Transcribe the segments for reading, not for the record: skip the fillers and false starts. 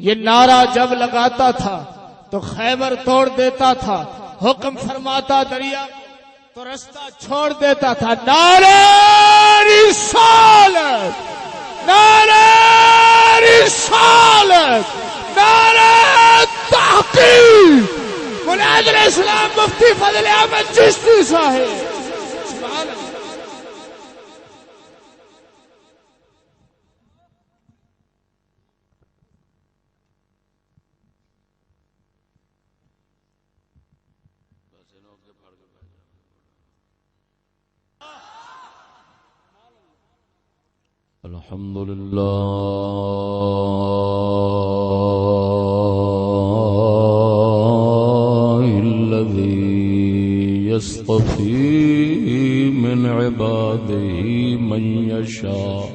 یہ نعرہ جب لگاتا تھا تو خیبر توڑ دیتا تھا، حکم فرماتا دریا تو رستہ چھوڑ دیتا تھا۔ نعرہ رسالت، نعرہ رسالت، نعرہ تحقیق، مناظر اسلام مفتی فضل احمد چشتی صاحب۔ سبحان اللہ۔ الحمد لله الذي يصطفي من عباده من يشاء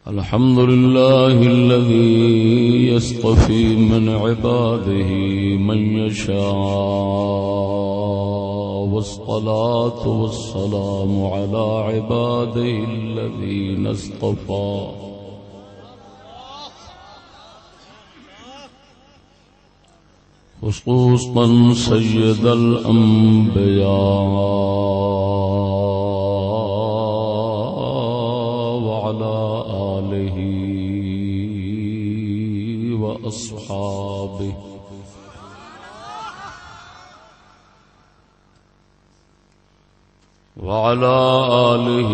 الحمد لله الذي يصطفي من عباده من يشاء والصلاة والسلام على عباده الذين اصطفى خصوصا سيد الأنبياء وعلى آله وأصحابه وعلى آله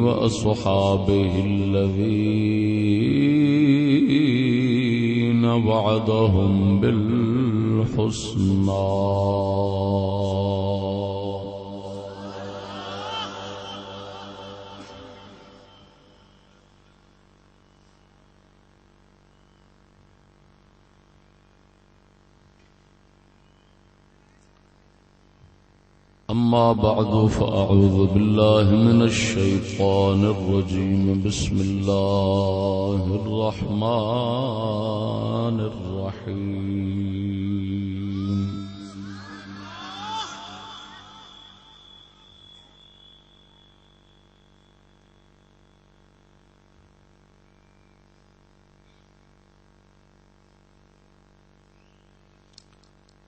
وأصحابه الذين وعدهم بالحسنى أما بعد فأعوذ بالله من الشيطان الرجيم بسم الله الرحمن الرحيم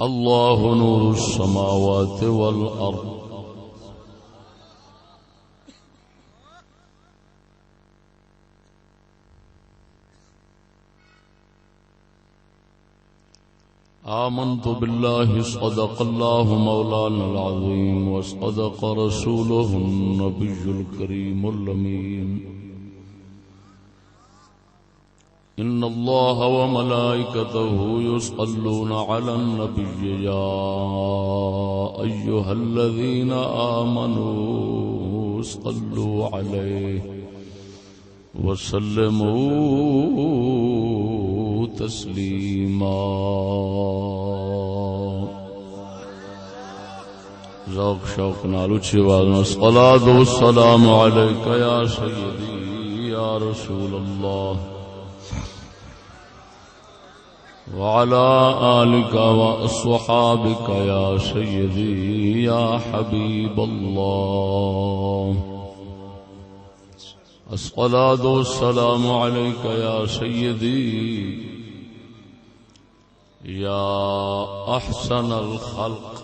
الله نور السماوات والأرض آمنت بالله صدق الله مولانا العظيم وصدق رسوله النبي الكريم الأمين إن الله وملائكته يصلون على النبي يا أيها الذين آمنوا صلوا عليه وسلموا تسليما ذوق شوق نال اچھی آواز میں الصلاة والسلام عليك يا سيدي يا رسول الله وعلى آلك وأصحابك يا سيدي يا حبيب الله الصلاة والسلام عليك يا سيدي يا أحسن الخلق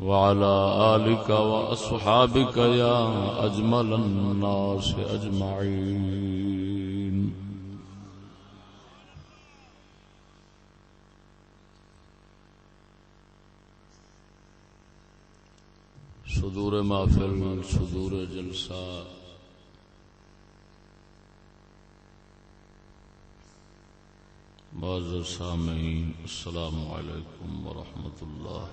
وعلى آلك وأصحابك يا أجمل الناس أجمعين صدور محفل صدور جلسہ معزز سامعین السلام علیکم ورحمۃ اللہ۔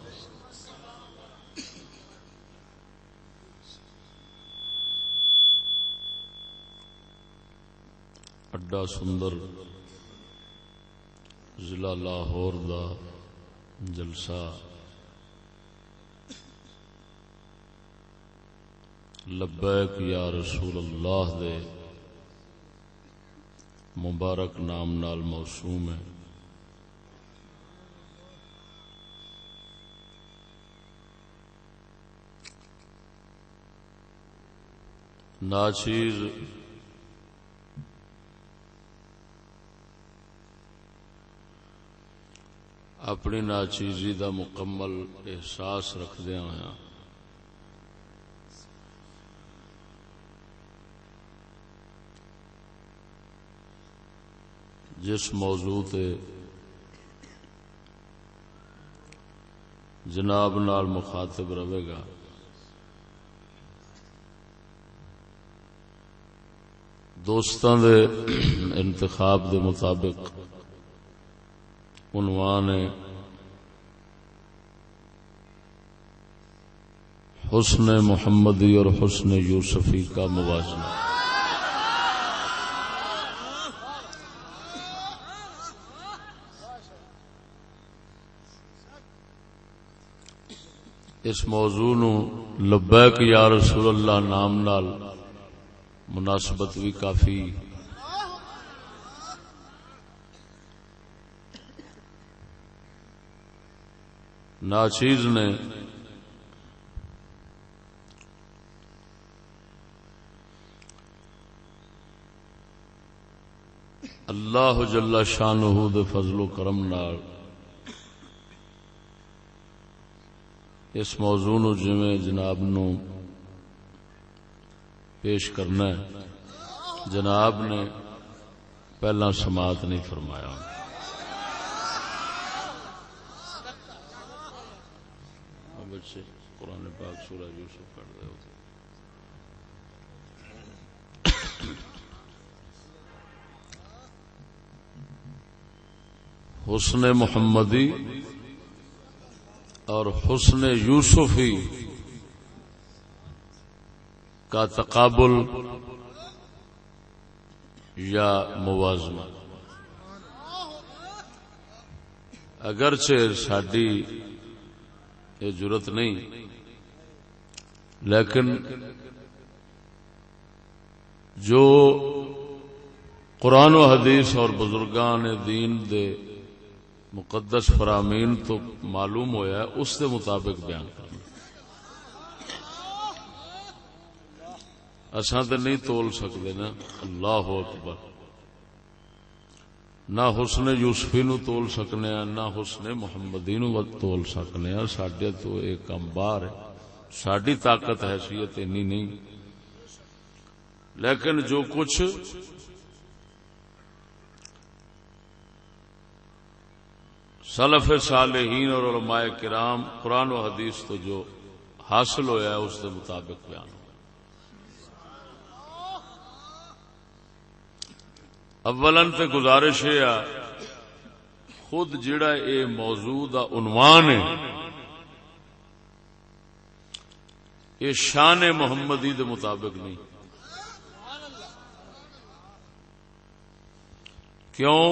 اڈا سندر ضلع لاہور دا جلسہ لبیک یا رسول اللہ دے مبارک نام نال موسوم ہے۔ ناچیز اپنی ناچیزی دا مکمل احساس رکھدیا ہوا جس موضوع تے جناب نال مخاطب رہے گا دوستاں دے انتخاب دے مطابق عنوان ہے حسن محمدی اور حسن یوسفی کا موازنہ۔ اس موضوع نو لبیک یا رسول اللہ نام نال مناسبت بھی کافی ناچیز نے اللہ جل شانہ دے فضل و کرم نال اس موضوع نو جویں جناب نو پیش کرنا ہے جناب نے پہلا سماعت نہیں فرمایا۔ بچے قرآن پاک سورہ یوسف پڑھ رہے ہوتے حسن محمدی اور حسن یوسفی کا تقابل یا موازنہ، اگرچہ ساڈی یہ جرت نہیں لیکن جو قرآن و حدیث اور بزرگان دین دے مقدس فرامین تو معلوم ہویا ہے اس کے مطابق بیان کرنا۔ اساں تے نہیں تول سکتے نا، اللہ اکبر، نہ حسن یوسفی نو تول سکنے ہیں نہ حسن محمدی نو تول سکنے ہیں، ساڈے تو ایک کم باہر ہے، ساڈی طاقت حیثیت انی نہیں، لیکن جو کچھ سلف صالحین اور علماء کرام قرآن و حدیث تو جو حاصل ہویا ہے اس کے مطابق بیان ہو۔ اولن تے گزارش ہے خود جڑا اے موضوع دا عنوان ہے یہ شان محمدی دے مطابق نہیں، کیوں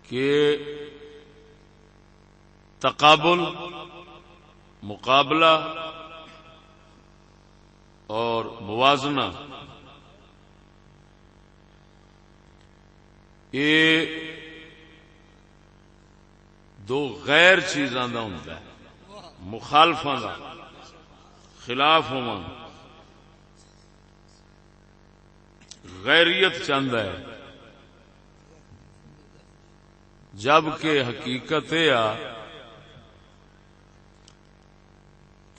کہ تقابل، مقابلہ اور موازنہ یہ دو غیر چیزاں دا ہوندا ہے، مخالفاں دا خلاف ہونا غیریت چاہندا ہے، جبکہ حقیقت یہ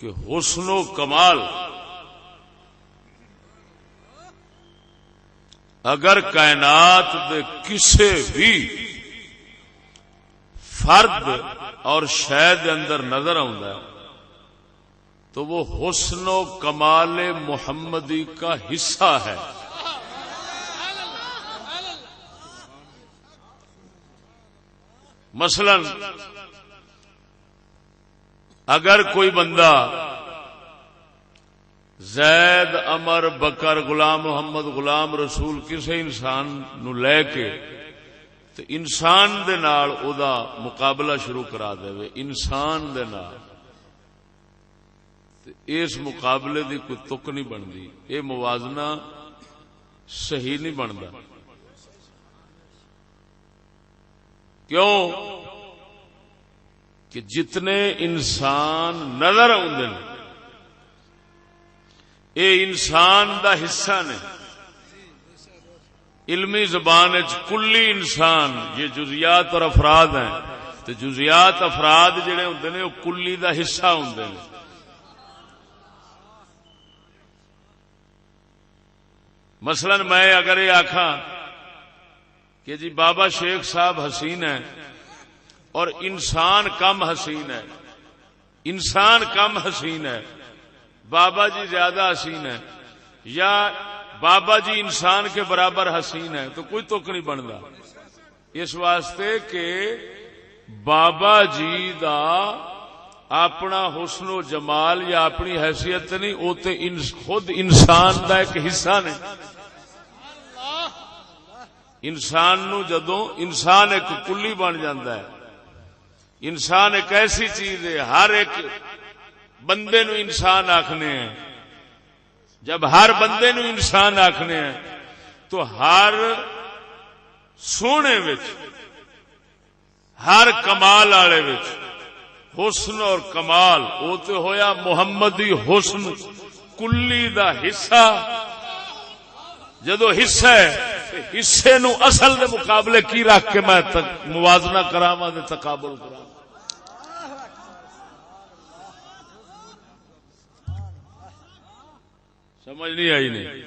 کہ حسن و کمال اگر کائنات دے کسے بھی فرد اور شے دے اندر نظر آندا ہے تو وہ حسن و کمال محمدی کا حصہ ہے۔ مثلا اگر کوئی بندہ زید، عمر، بکر، غلام محمد، غلام رسول کسی انسان نو لے کے تو انسان دے نال او دا مقابلہ شروع کرا دے، انسان دے نال اس مقابلے دی کوئی تک نہیں بنتی، یہ موازنہ صحیح نہیں بنتا۔ کیوں کہ جتنے انسان نظر آتے ہیں اے انسان دا حصہ نے. علمی زبان کلی انسان یہ جزیات اور افراد ہیں، تو جزیات افراد جڑے ہوندے نے وہ کلی دا حصہ ہوندے نے. مثلا میں اگر یہ آکھاں کہ جی بابا شیخ صاحب حسین ہے اور انسان کم حسین ہے، انسان کم حسین ہے، بابا جی زیادہ حسین ہے، یا بابا جی انسان کے برابر حسین ہے، تو کوئی تک نہیں بنتا. اس واسطے کہ بابا جی دا اپنا حسن و جمال یا اپنی حیثیت نہیں، وہ تو خود انسان دا ایک حصہ نے. انسان نو جدوں انسان ایک کلی بن جاتا ہے. انسان ایک ایسی چیز ہے، ہر ایک بندے نو انسان آکھنے ہیں. جب ہر بندے نو انسان آکھنے ہیں تو ہر سونے وچ، ہر کمال والے وچ حسن اور کمال وہ تو ہویا محمدی حسن کلی دا حصہ. جدو حصہ ہے حصے نو اصل دے مقابلے کی رکھ کے میں موازنہ کراواں تے تقابل کراواں. سمجھ نہیں آئی نہیں؟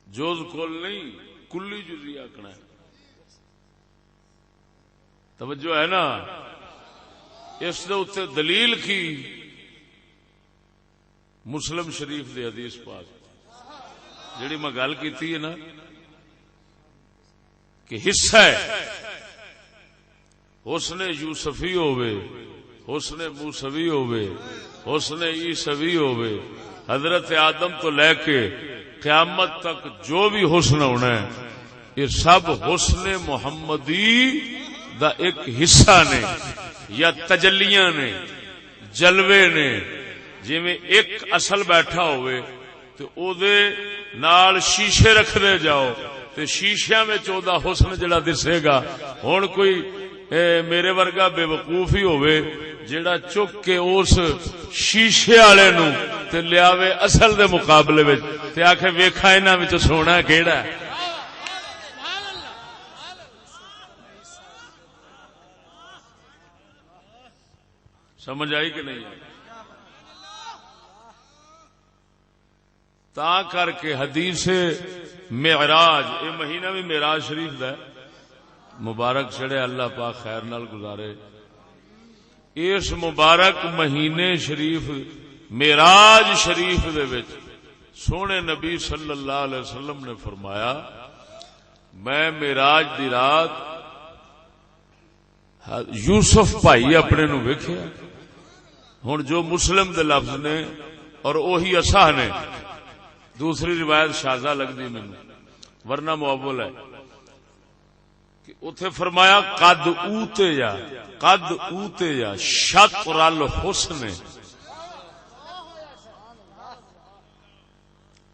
جوز کل نہیں، کلی جزی آکھنا ہے. توجہ ہے نا؟ اس دے اوتے دلیل کی مسلم شریف دے حدیث پاک جڑی میں گل کیتی ہے نا کہ حصہ ہے، حسن یوسفی ہوئے، حسن موسوی ہوئے، حسن عیسوی ہوئے، حضرت آدم تو لے کے قیامت تک جو بھی حسن ہونا ہے یہ سب حسن محمدی دا ایک حصہ نے یا تجلیاں نے، جلوے نے. جی میں ایک اصل بیٹھا ہوئے تو او دے نال شیشے رکھ دے جاؤ تو شیشیاں میں چودہ حسن جڑا دسے گا. ہن کوئی میرے ورگا بے وقوف ہی ہوئے جڑا چک کے اس شیشے والے نو تے لیاوے اصل دے مقابلے وچ تے آکھے ویکھا انہاں وچ سونا کیڑا ہے. سمجھ آئی کہ نہیں آئی؟ تا کر کے حدیث معراج، یہ مہینہ بھی معراج شریف دا ہے، مبارک چڑھے، اللہ پاک خیر نال گزارے. اس مبارک مہینے شریف معراج شریف دے وچ سونے نبی صلی اللہ علیہ وسلم نے فرمایا میں معراج دی رات یوسف بھائی اپنے نو ویکھیا. ہن جو مسلم دے لفظ نے اور وہی اصح نے، دوسری روایت شاذہ لگدی مینوں ورنہ معول ہے کہ اتھے فرمایا قد اوتیا شطر الحسن،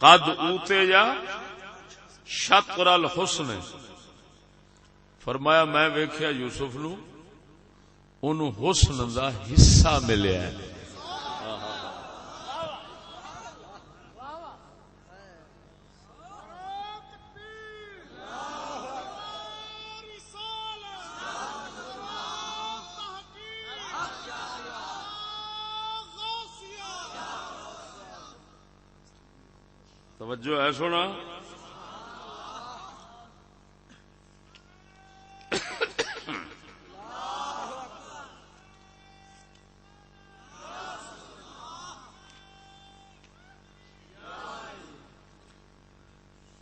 قد اوتیا شطر الحسن. فرمایا میں ویکھیا یوسف نو، انہوں حسن دا حصہ ملیا ہے. توجہ ہے سونا؟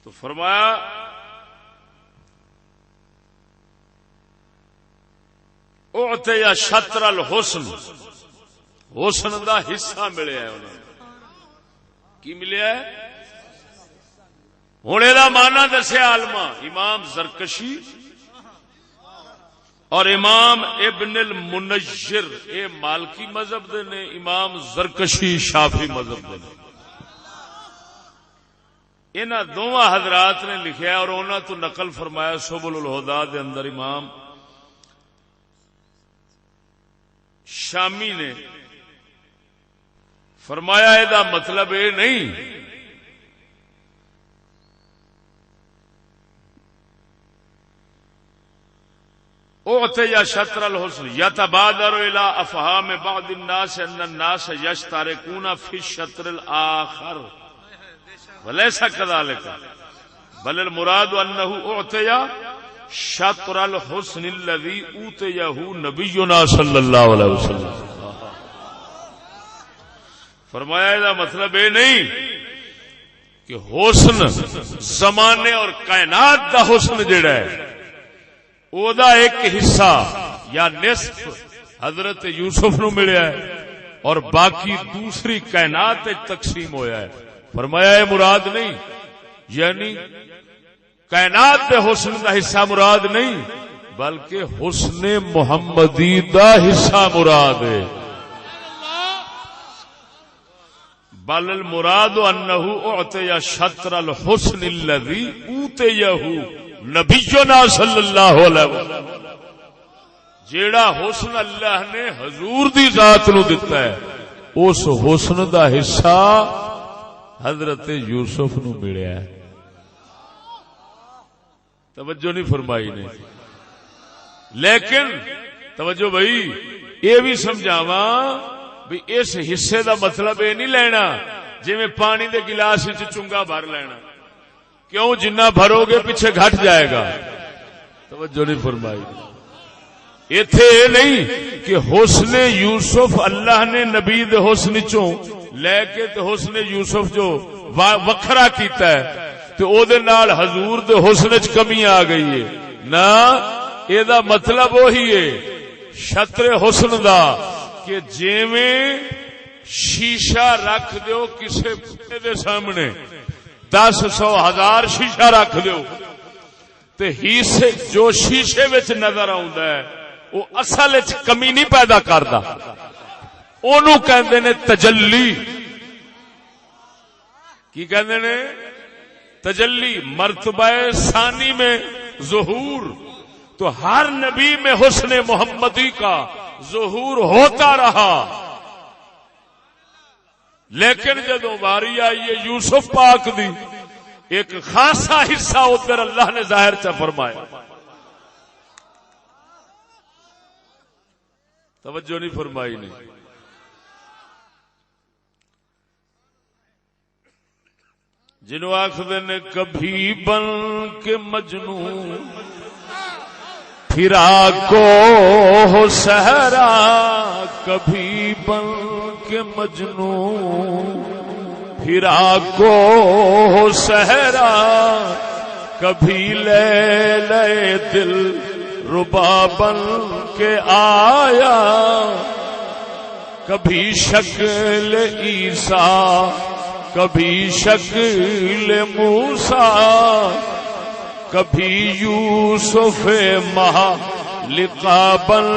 تو فرمایا اعطی شطر الحسن، حسن دا حصہ ملیا ہے انہوں نے. کی ملیا ہے؟ ہوں یہ مانا دسیا عالما امام زرکشی اور امام ابن المنجر، اے مالکی مذہب دے نے، امام زرکشی شافی مذہب دے نے. انہاں دونوں حضرات نے لکھیا اور انہاں تو نقل فرمایا سبل الہدی دے اندر امام شامی نے فرمایا یہ مطلب یہ نہیں اعطي شطر الحسن يتبادر الى افهام بعض الناس ان الناس يشتركون في الشطر الاخر وليس كذلك بل المراد انه اعطي شطر الحسن الذي اوتيه نبينا صلی اللہ علیہ وسلم. فرمایا اس کا مطلب یہ نہیں کہ حسن زمانے اور کائنات دا حسن جڑا ہے او دا ایک حصہ یا نصف حضرت یوسف نو ملیا ہے اور باقی دوسری کائنات تقسیم ہویا ہے. فرمایا یہ مراد نہیں، یعنی کائنات دے حسن دا حصہ مراد نہیں بلکہ حسن محمدی دا حصہ مراد ہے. بل المراد انه اعطي شطر الحسن الذي اوتيه نبینا صلی اللہ علیہ وسلم. جیڑا حسن اللہ نے حضور دی ذات نو دتا ہے اس حسن دا حصہ حضرت یوسف نو ملیا ہے. توجہ نہیں فرمائی نے. لیکن توجہ بھائی یہ بھی سمجھاواں بھی اس حصے دا مطلب یہ نہیں لینا جی میں پانی دے گلاس وچ چنگا بھر لینا، کیوں جنہ بھرو گے پیچھے گھٹ جائے گا. توجہ نہیں فرمائی. ایتھے نہیں کہ حسن یوسف اللہ نے نبی دے حسن چوں لے کے تے حسن یوسف جو وکھرا کیتا ہے تے او دے نال حضور دے حسن وچ کمی آ گئی ہے. نہ اے دا مطلب وہی ہے شطر حسن دا کہ جویں شیشہ رکھ دیو کسے دے سامنے 10 100 1000 شیشہ رکھ دیو تے حصے جو شیشے وچ نظر آوندا ہے وہ اصل وچ کمی نہیں پیدا کردا. اونوں کہندے نے تجلی. کی کہندے نے؟ تجلی. مرتبہ ثانی میں ظہور. تو ہر نبی میں حسن محمدی کا ظہور ہوتا رہا، لیکن جدو باری آئی ہے یوسف پاک دی ایک خاصا حصہ ادھر اللہ نے ظاہر چا فرمایا. توجہ نہیں فرمائی نہیں. جنہوں آخر نے کبھی بن کے مجنون پھرا کو ہو صحرا، کبھی بن کے مجنون پھرا کو ہو صحرا، کبھی لے لے دل ربا بن کے آیا، کبھی شکل عیسیٰ کبھی شکل موسیٰ، کبھی یوسف مہالقا بن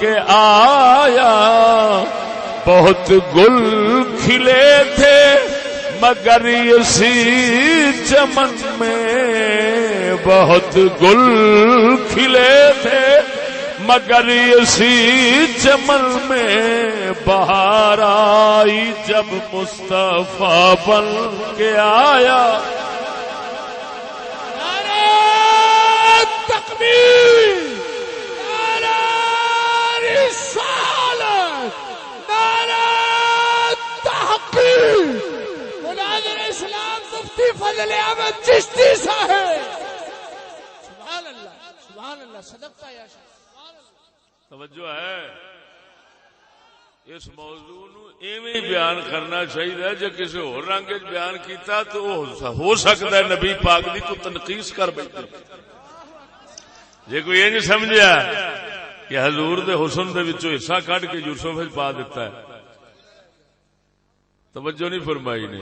کے آیا. بہت گل کھلے تھے مگر اسی چمن میں، بہت گل کھلے تھے مگر اسی چمن میں، بہار آئی جب مصطفیٰ بن کے آیا. تکبیر، نعرہ رسالت، نعرہ تحقیق. مناظر اسلام مفتی فضل احمد چشتی صاحب. سبحان اللہ، سبحان اللہ، صدقتا یا شیخ. توجہ ہے. اس موضوع نو ایویں بیان کرنا چاہیے جو کسی اور رنگ بیان کیتا تو ہو سکتا ہے نبی پاک دی کو تنقیص کر بیٹھے. جے کوئی یہ نہیں سمجھا کہ حضور دے حسن دے وچوں حصہ کڈ کے یوسف وچ پا دیتا ہے. توجہ نہیں فرمائی نے.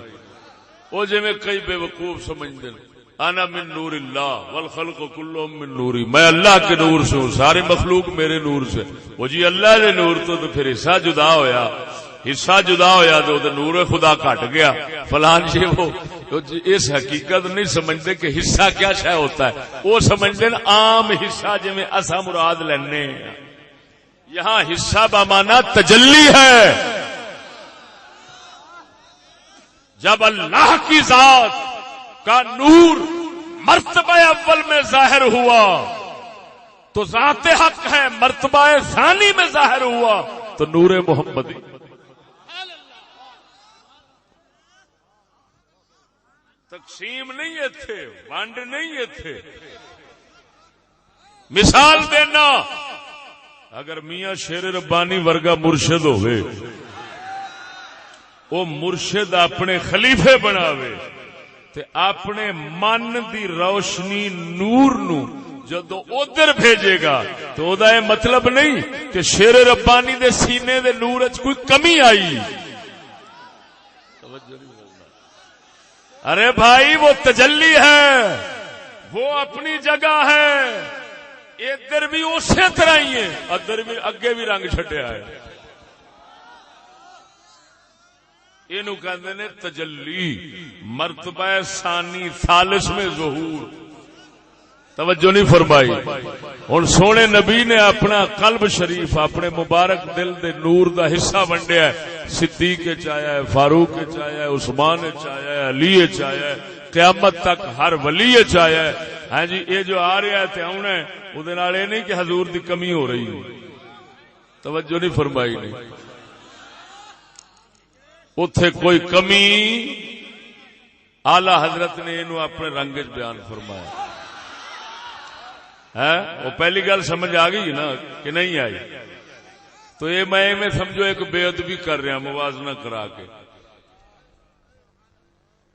وہ جے میں کئی بے وقوف سمجھدے ہیں انا من نور اللہ والخلق کلهم من نوری، میں اللہ کے نور سے ہوں، سارے مخلوق میرے نور سے. وہ جی اللہ دے نور تو پھر حصہ جدا ہویا، حصہ جدا ہویا تو نور خدا کٹ گیا فلان جی. وہ اس حقیقت نہیں سمجھتے کہ حصہ کیا شے ہوتا ہے. وہ سمجھتے ہیں عام حصہ جی میں اسا مراد لینے یہاں حصہ بمانا تجلی ہے. جب اللہ کی ذات کا نور مرتبہ اول میں ظاہر ہوا تو ذات حق ہے، مرتبہ ثانی میں ظاہر ہوا تو نور محمدی. تقسیم نہیں ہے تھے، ونڈ نہیں ہے تھے. مثال دینا، اگر میاں شیر ربانی ورگا مرشد ہوئے، وہ مرشد اپنے خلیفے بناوے تے اپنے من دی روشنی نور نو جدو ادھر بھیجے گا تو او دا یہ مطلب نہیں کہ شیر ربانی دے سینے دے نور اچ کوئی کمی آئی. ارے بھائی وہ تجلی ہے، وہ اپنی جگہ ہے. ادھر بھی اسی طرح ہی ہے، ادھر بھی اگے بھی رنگ چھٹیا ہے. اینو کہندے نے تجلی، مرتبہ ثانی ثالث میں ظہور. توجہ نہیں فرمائی. ہن سونے نبی نے اپنا قلب شریف، اپنے مبارک دل دے نور دا حصہ ونڈیا ہے. صدیق چاہیا ہے، فاروق چاہیا ہے، عثمان چاہیا ہے، علی چاہیا ہے، قیامت تک ہر ولی چاہیا ہے. ہاں جی، یہ جو آ رہا ہے تے آنا ہے، اودے نال اے نہیں کہ حضور دی کمی ہو رہی ہے. توجہ نہیں فرمائی. نہیں اتے کوئی کمی آلہ حضرت نے انہوں اپنے رنگ بیان فرمایا ہے. وہ پہلی گل سمجھ آ گئی نا کہ نہیں آئی؟ تو یہ میں سمجھو ایک بے ادبی کر رہا موازنہ کرا کے،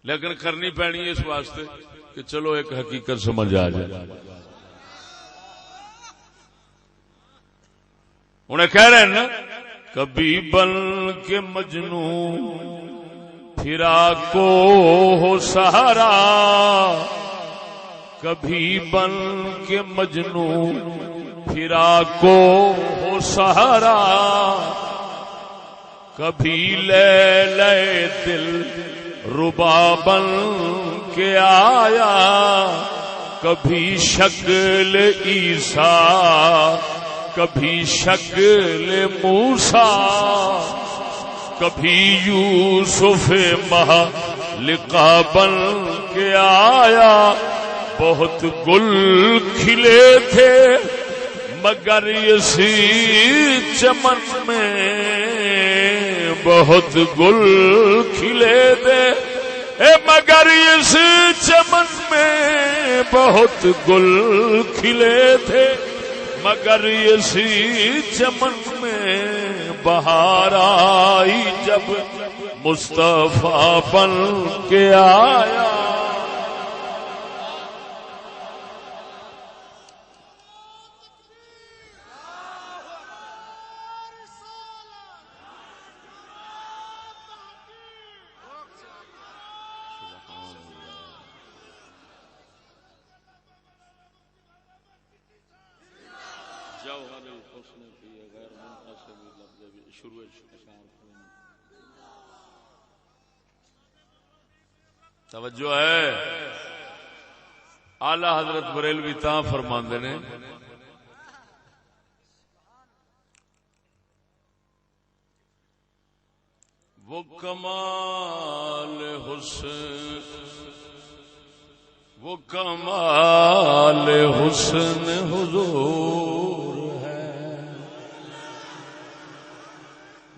لیکن کرنی پینی ہے اس واسطے کہ چلو ایک حقیقت سمجھ آ جائے. انہیں کہہ رہے ہیں نا، کبھی بن کے مجنوں پھرا کو ہو سہارا، کبھی بن کے مجنوں پھرا کو ہو سہارا، کبھی لے لے دل ربا بن کے آیا، کبھی شکل عیسیٰ کبھی شکل موسیٰ، کبھی یوسف مہلکہ بن کے آیا. بہت گل کھلے تھے مگر اسی چمن میں، بہت گل کھلے تھے مگر اس چمن میں، بہت گل کھلے تھے مگر اسی چمن میں. بہار آئی جب مصطفیٰ بن کے آیا. توجہ ہے. آلہ حضرت بریلوی تاں فرماندے نے وہ کمال حسن، وہ کمال حسن حضور ہے،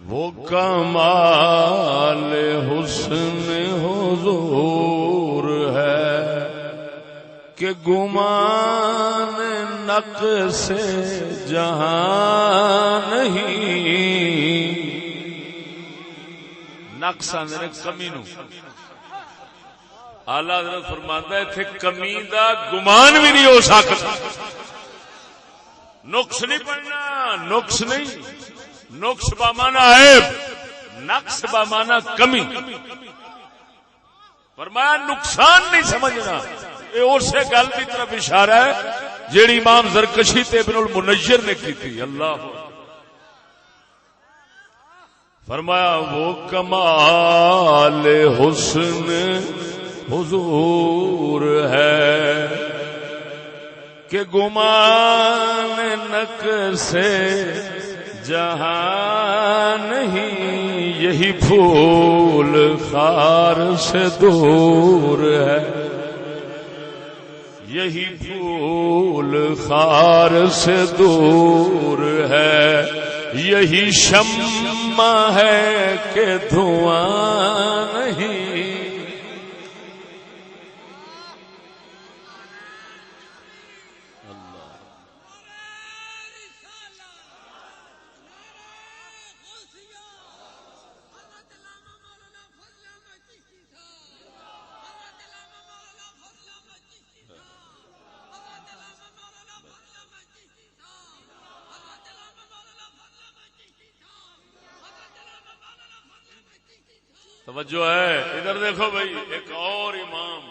وہ کمال حسن حضور ہے کہ گمان نقص جہاں نہیں. نقص آندے کمی نو آلہ حضرت فرماندا ہے تھے کمی دا گمان بھی نہیں ہو سکتا. نقص نہیں پڑھنا، نقص نہیں، نقص بامانا عیب، نقص بامانا کمی. فرمایا نقصان نہیں سمجھنا. یہ اسی گل کی طرف اشارہ ہے جیڑی امام زرکشی تے ابن المنیر نے کی تھی. اللہ فرمایا وہ کمال حسن حضور ہے کہ گمان نقص جہاں نہیں، یہی پھول خار سے دور ہے، یہی پھول خار سے دور ہے، یہی شمع ہے کہ دھواں نہیں۔ توجہ ہے، ادھر دیکھو بھائی، ایک اور امام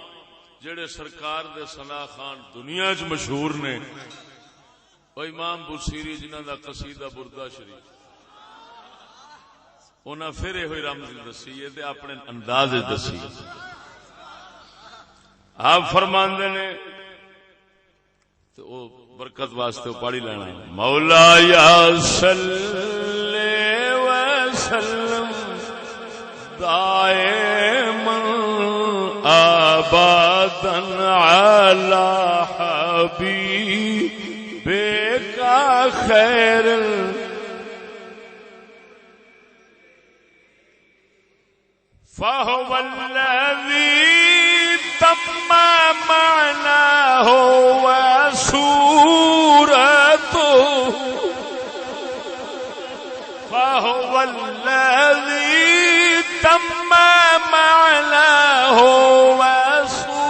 جڑے سرکار دے ثنا خان دنیا چ مشہور نے، وہ امام بوسیری جنہاں دا قصیدہ بردہ شریف، انہاں پھر یہ رمز دسی ہے تے اپنے انداز دسی۔ آپ فرماندے نے تو وہ برکت واسطے پڑھی لینا، مولا یا صلی وسلم دائما ابدا علی حبیبک خیر فهو الذی تم معناه وصورته فهو الذی تم معناه وصورته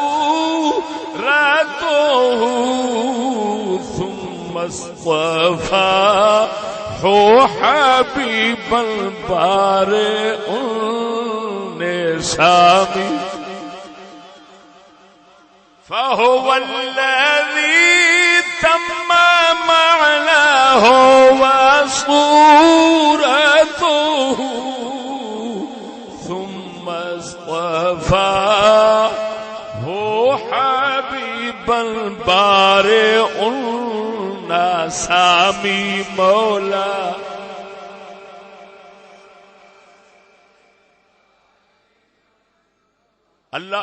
ثم اصطفاه حبیبا بارئ سامی فهو الذی تم معناه وصورته ثم اصطفاه حبیبا بارئ سامی مولا اللہ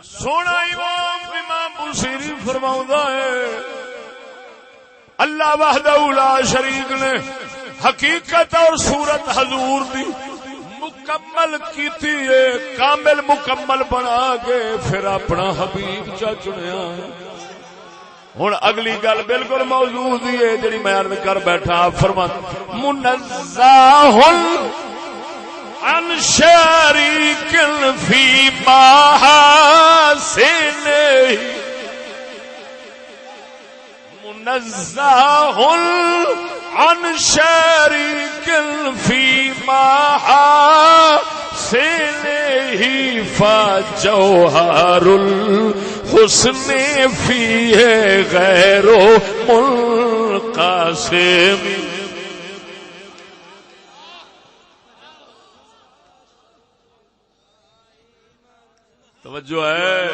سونا امام بوسیری فرماؤں ہے، اللہ وحدہ لا شریک نے حقیقت اور صورت حضور دی مکمل کیتی ہے، کامل مکمل بنا کے پھر اپنا حبیب چا چنیا۔ ہن اگلی گل بالکل موضوع دی ہے جڑی میں عرض کر بیٹھا، آپ فرماتے منزہ عن شریک فی محاسنہ، منزہ عن شریک فی محاسنہ فجوہر الحسن فیہ غیر منقسم۔ توجہ ہے،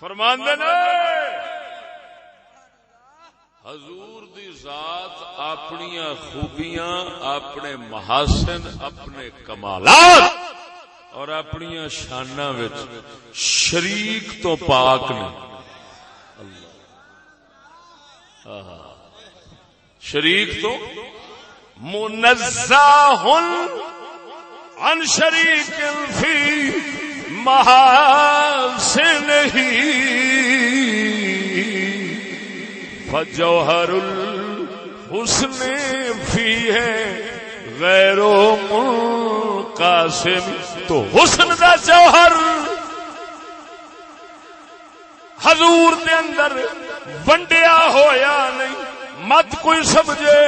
فرماندے نے حضور دی ذات اپنی خوبیاں، اپنے محاسن، اپنے کمالات اور اپنی شاناں وچ شریک تو پاک نے۔ شریک تو منزہ عن شریک فی محاسنہ فجوہر الحسن فیہ غیر منقسم۔ تو حسن دا جوہر حضور دے اندر ونڈیا ہویا نہیں، مت کوئی سمجھے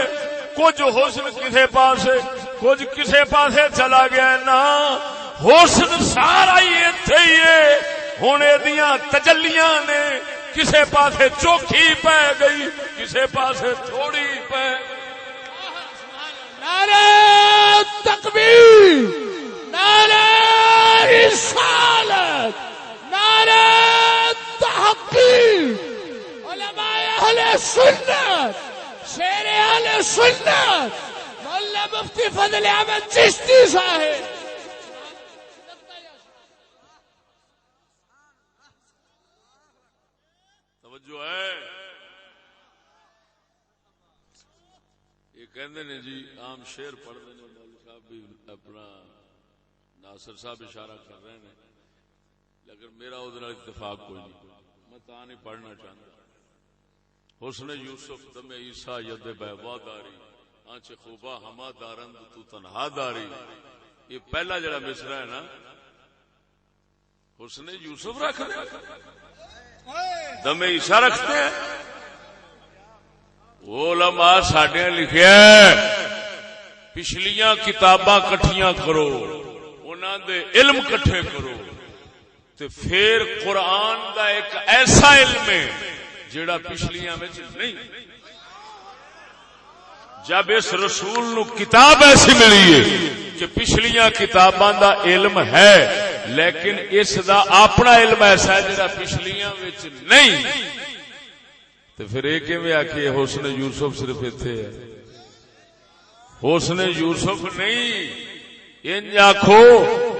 کچھ حسن کسے پاسے کچھ کسے پاسے چلا گیا، نہ حسن سارا ہی ایتھے ہی ہے۔ ہن ایدیاں تجلیاں نے کسے پاسے چوکھی پہ گئی، کسے پاسے تھوڑی پہ۔ نعرہ تکبیر، نعرہ رسالت، نعرہ اہل سنت، شیر اہل سنت مولانا مفتی فضل احمد چشتی صاحب. توجہ ہے. یہ کہندے نے جی عام شعر پڑھ رہے ہیں، مولوی صاحب بھی اپنا ناصر صاحب اشارہ کر رہے ہیں، لیکن میرا ادھر اتفاق کوئی نہیں، میں تا نہیں پڑھنا چاہتا. حسن یوسف دم عیسیٰ ید بیوا داری آنچ خوبا ہما دارند تو تنہا داری. یہ پہلا جڑا مصرع ہے نا، حسن یوسف رکھ دے، دم عیسیٰ رکھتے ہیں. علماء ساڈے لکھیا پچھلیاں کتاباں کٹھیاں کرو، انہاں دے علم کٹھے کرو، تے پھر قرآن دا ایک ایسا علم ہے جیڑا پچھلیاں وچ نہیں. جب اس رسول نو کتاب ایسی ملی ہے کہ پچھلیاں کتاباں دا علم ہے، لیکن اس دا اپنا علم ایسا ہے جیڑا پچھلیاں وچ نہیں، تو پھر ایک میں آکھے حسن یوسف صرف ایتھے ہے. حسن یوسف نہیں، انج آکھو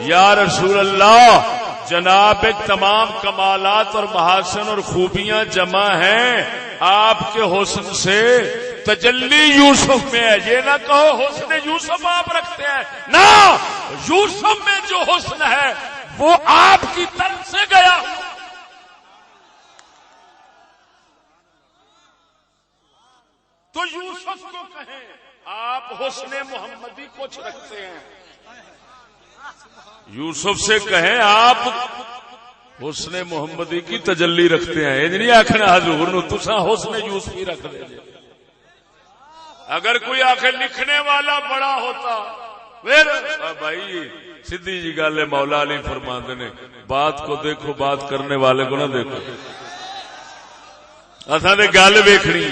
یا رسول اللہ جناب تمام کمالات اور محاسن اور خوبیاں جمع ہیں، آپ کے حسن سے تجلی یوسف میں ہے. یہ نہ کہو حسن یوسف آپ رکھتے ہیں، نہ، یوسف میں جو حسن ہے وہ آپ کی طرف سے گیا. تو یوسف کو کہیں آپ حسن محمدی کچھ رکھتے ہیں، یوسف سے کہیں آپ حسن محمدی کی تجلی رکھتے ہیں. یہ نہیں آخنا حضور نو تساں حسن یوسفی رکھ دے. اگر کوئی آخر لکھنے والا بڑا ہوتا پھر بھائی سیدھی جی گل ہے. مولا علی فرماتے نے بات کو دیکھو بات کرنے والے کو نہ دیکھو. اساں تے گل ویکھنی،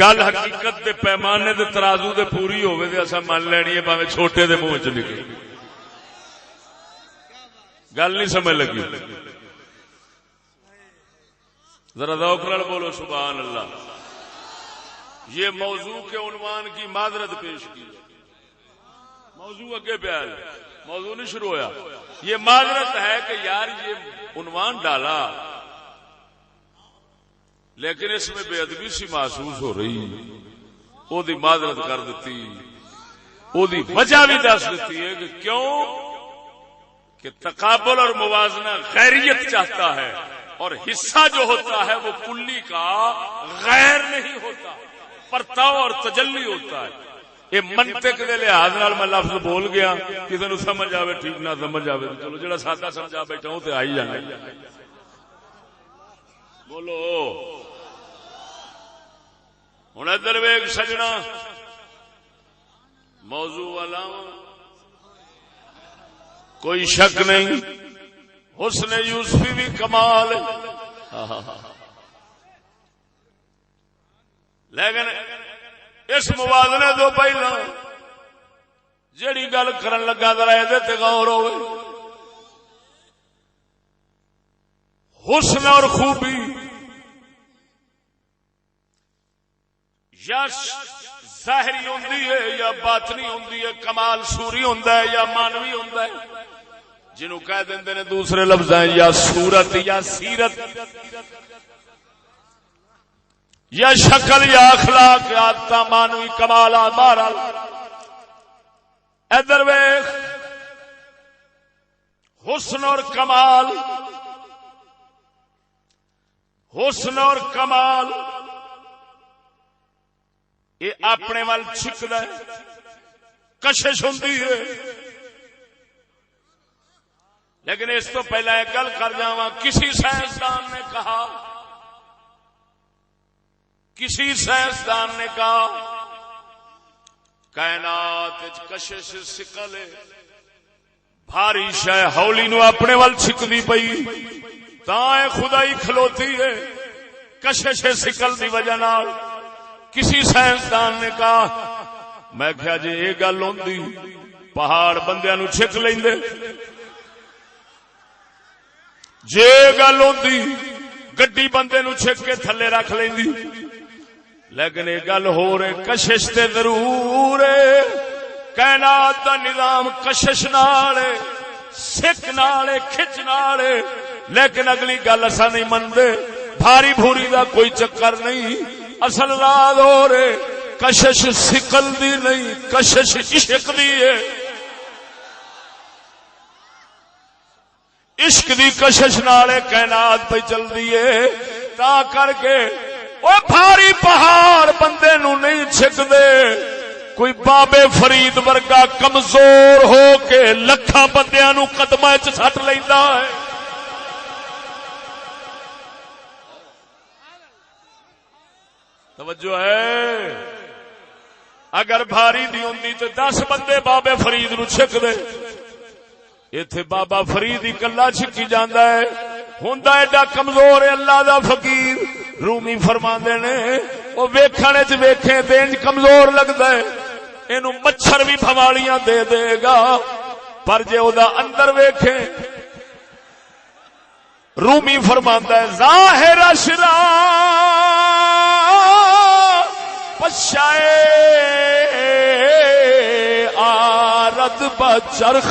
گل حقیقت دے پیمانے دے ترازو دے پوری ہوے تے اساں من لینی ہے بھاویں چھوٹے دے منہ چ نکلے. گل نہیں سمجھ لگی؟ ذرا ذوق نال بولو سبحان اللہ. یہ موضوع کے عنوان کی معذرت پیش کی، موضوع اگے پہ آیا، موضوع نہیں شروع ہویا. یہ معذرت ہے کہ یار یہ عنوان ڈالا لیکن اس میں بے ادبی سی محسوس ہو رہی، او دی معذرت کر دیتی. او دی وجہ بھی دس دیتی ہے کہ کیوں، کہ تقابل اور موازنہ خیریت چاہتا ہے، اور حصہ جو ہوتا ہے وہ کلی کا غیر نہیں ہوتا، پرتاؤ اور تجلی ہوتا ہے. یہ منطق دے لحاظ نال میں لفظ بول گیا، کسی نو سمجھ آوے ٹھیک، نہ سمجھ آوے چلو جڑا سادہ سمجھا بیٹھا ہوں تے آئی جانا. بولو ہن ادھر ویکھ سجنا، موضوع والا کوئی شک نہیں حسن یوسفی بھی کمال ہے، لیکن اس موازنے تو پہلا جیڑی گل کرن لگا ذرا اے تے غور ہوئے. حسن اور خوبی یا ظاہری ہوندی ہے یا باطنی ہوندی ہے، کمال سوری ہوندا ہے یا مانوی ہوندا ہے، جنہوں کہہ دیندے نے دوسرے لفظ ہیں یا صورت یا سیرت یا شکل یا اخلاق یا مانوی کمالات. بہرحال ادھر ویکھ حسن اور کمال، حسن اور کمال یہ اپنے وال چھکدا ہے، کشش ہوندی ہے. لیکن اس تو پہلا ایک گل کر جاواں، کسی سائنسدان نے کہا، کسی سائنسدان نے کہا کائنات کشش سکل ہے، بھاری شے ہولی نو اپنے وال چھکدی پئی تاں خدائی کھلوتی ہے کشش سکل دی وجہ نال. کسی سائنسدان نے کہا، میں کہا جی یہ گل ہوندی پہاڑ بندیاں نو چھک لیندے، جے گل ہوندی گڈی بندے نو چھک کے تھلے رکھ لیندی، لیکن یہ گل ہو رہے کشش تے ضرور ہے، کائنات دا نظام کشش نال سکھ نال کھچ نال، لیکن اگلی گل اسا نہیں مندے، بھاری بھوری دا کوئی چکر نہیں، اصل راز ہو رہے کشش سکل دی نہیں، کشش عشق دی ہے، عشق دی کشش نال کائنات پہ چل دی ہے، تا کر کے وہ بھاری پہاڑ بندے نو نہیں چھکدے، کوئی بابے فرید ورگا کمزور ہو کے لکھاں بندیاں نو قدماں وچ سٹ لیندا ہے۔ توجہ ہے، اگر بھاری دی ہوندی تے 10 بندے بابے فرید نو چھک دے، ایتھے بابا فرید ہی کلا چھکی جاندا ہے، ہوندا ایڈا کمزور ہے اللہ دا فقیر۔ رومی فرماندے نے او ویکھن وچ ویکھے تے انج کمزور لگدا ہے، اینو مچھر بھی بھوالیاں دے دے گا، پر جے او دا اندر ویکھے، رومی فرماندا ہے ظاہر اشرا پشائے آرد بچرخ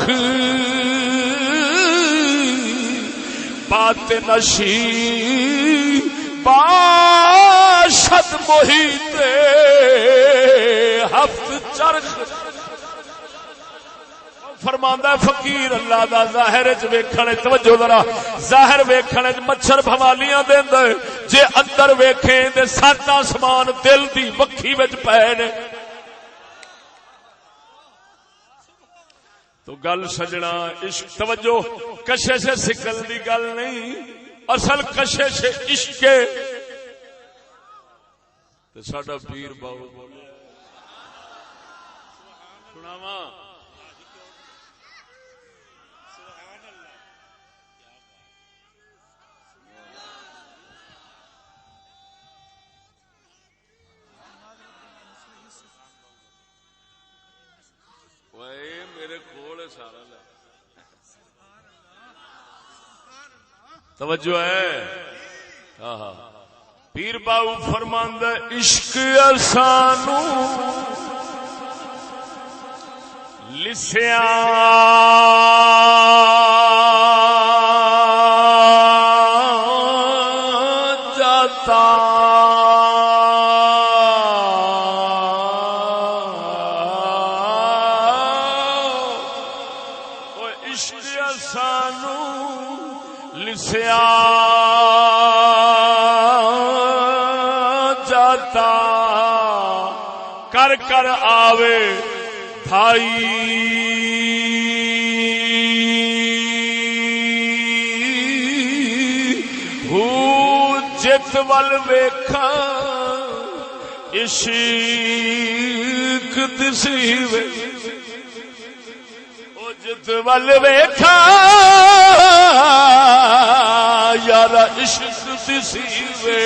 بات نشی باشد محیط ہفت چرخ۔ فرماندا ہے فقیر اللہ دا ظاہر وچ ویکھن، توجہ ذرا، ظاہر ویکھن وچ مچھر بھوالیاں دیندا ہے، جے اندر ویکھے تے 7 آسمان دل دی وکھی وچ پئے نے۔ تو گل سجنا عشق، توجہ، کشش سکل دی گل نہیں، اصل کشش عشق ہے۔ تے ساڈا پیر باو بولے سناواں، میرے کول سارا لے توجہ ہے۔ پیر باو فرماندا عشق اسانو لسیاں جاتا جاتا کر کر آوے بھائی ہو جت ول ویکھا عشق دسی وے، او جت ول ویکھا یار عشق دسی وے،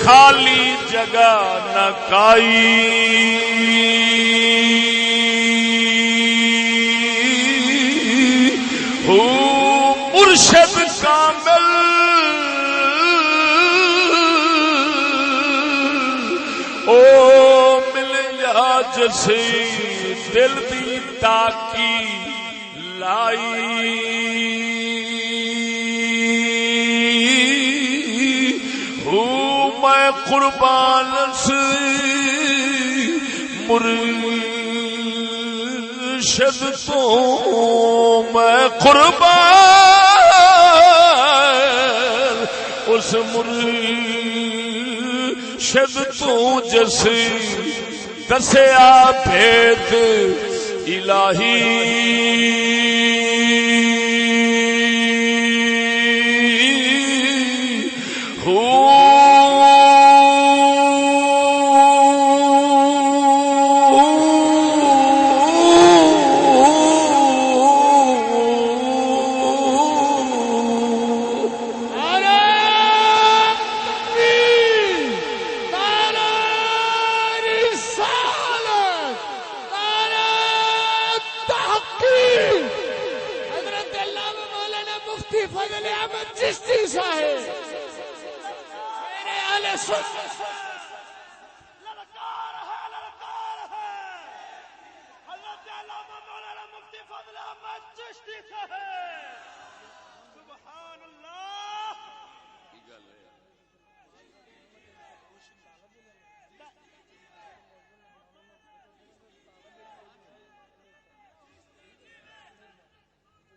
خالی جگہ نہ کائی ہو مرشد کامل او ملیا جسی دل دی تاکی لائی میں قربان سے مرشد تو میں قربان اس مرشد تو جیسے دسیا بھید الہی للکار ہے للکار ہے حضرت علامہ مولانا مفتی فضل احمد چشتی صاحب سبحان اللہ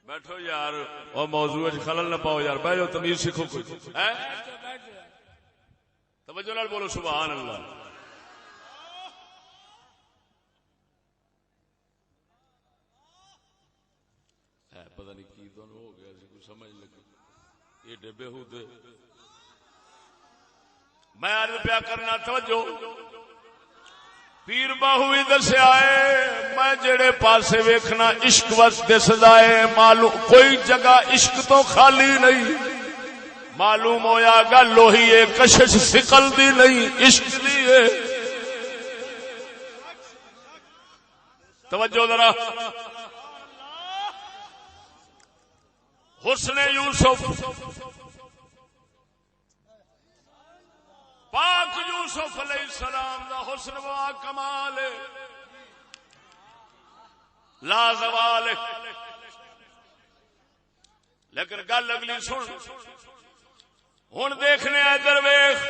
بیٹھو یار اور موضوع خلل نہ پاؤ یار بیٹھو تمیز سیکھو کوئی توجہ نال بولو سبحان اللہ پتہ نہیں کی تو ہو گیا کوئی سمجھ لگی یہ ڈبے ہوتے میں عرض پیا کرنا توجہ پیر باہو بھی دسیا ہے میں جڑے پاسے ویکھنا عشق وقت دسدا ہے معلوم کوئی جگہ عشق تو خالی نہیں معلوم ہویا گا لوہی ہے کشش ثقل دی نہیں عشق دی ہے توجہ ذرا حسن یوسف پاک یوسف علیہ السلام دا حسن و کمال لا زوال لیکن گل اگلی سن ہن دیکھنے ادھر ویکھ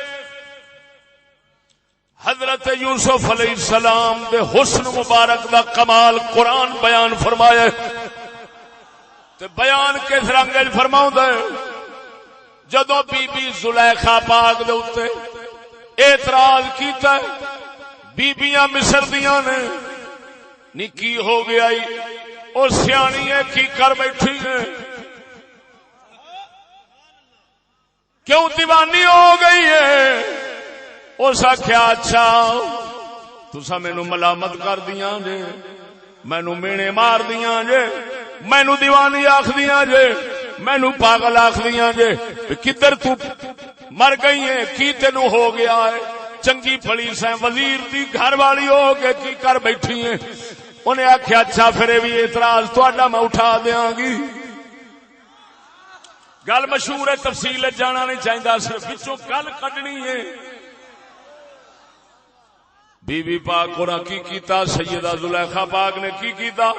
حضرت یوسف علیہ السلام دے حسن مبارک دا کمال قرآن بیان فرمایا تے بیان کس رنگ وچ فرماوندا ہے جدوں بی بی زلیخا پاک دے اوتے اعتراض کیتا ہے بیبیاں مصر دیاں نے نکی ہو گیا او سیانی ہے کی کر بیٹھی ہے کیوں دیوانی ہو گئی ہے اس آخیا اچھا تسا مینو ملامت کر دیاں جے مینو مینے مار دیاں جے مینو دیوانی آخ دیاں جے مینو پاگل آخ دیاں جے کدھر تو مر گئی ہے کی تینو ہو گیا ہے چنگی پھلی سے وزیر دی گھر والی ہو کے کی کر بیٹھی ہے انہیں آخیا اچھا پھر بھی اعتراض تہاڈا میں اٹھا دیاں گی گل مشہور ہے تفصیل جانا نہیں چاہیے صرف وچوں گل کڈنی ہے بی بی پاک اور کی کیتا سیدہ زلیخا پاک نے کی کیتا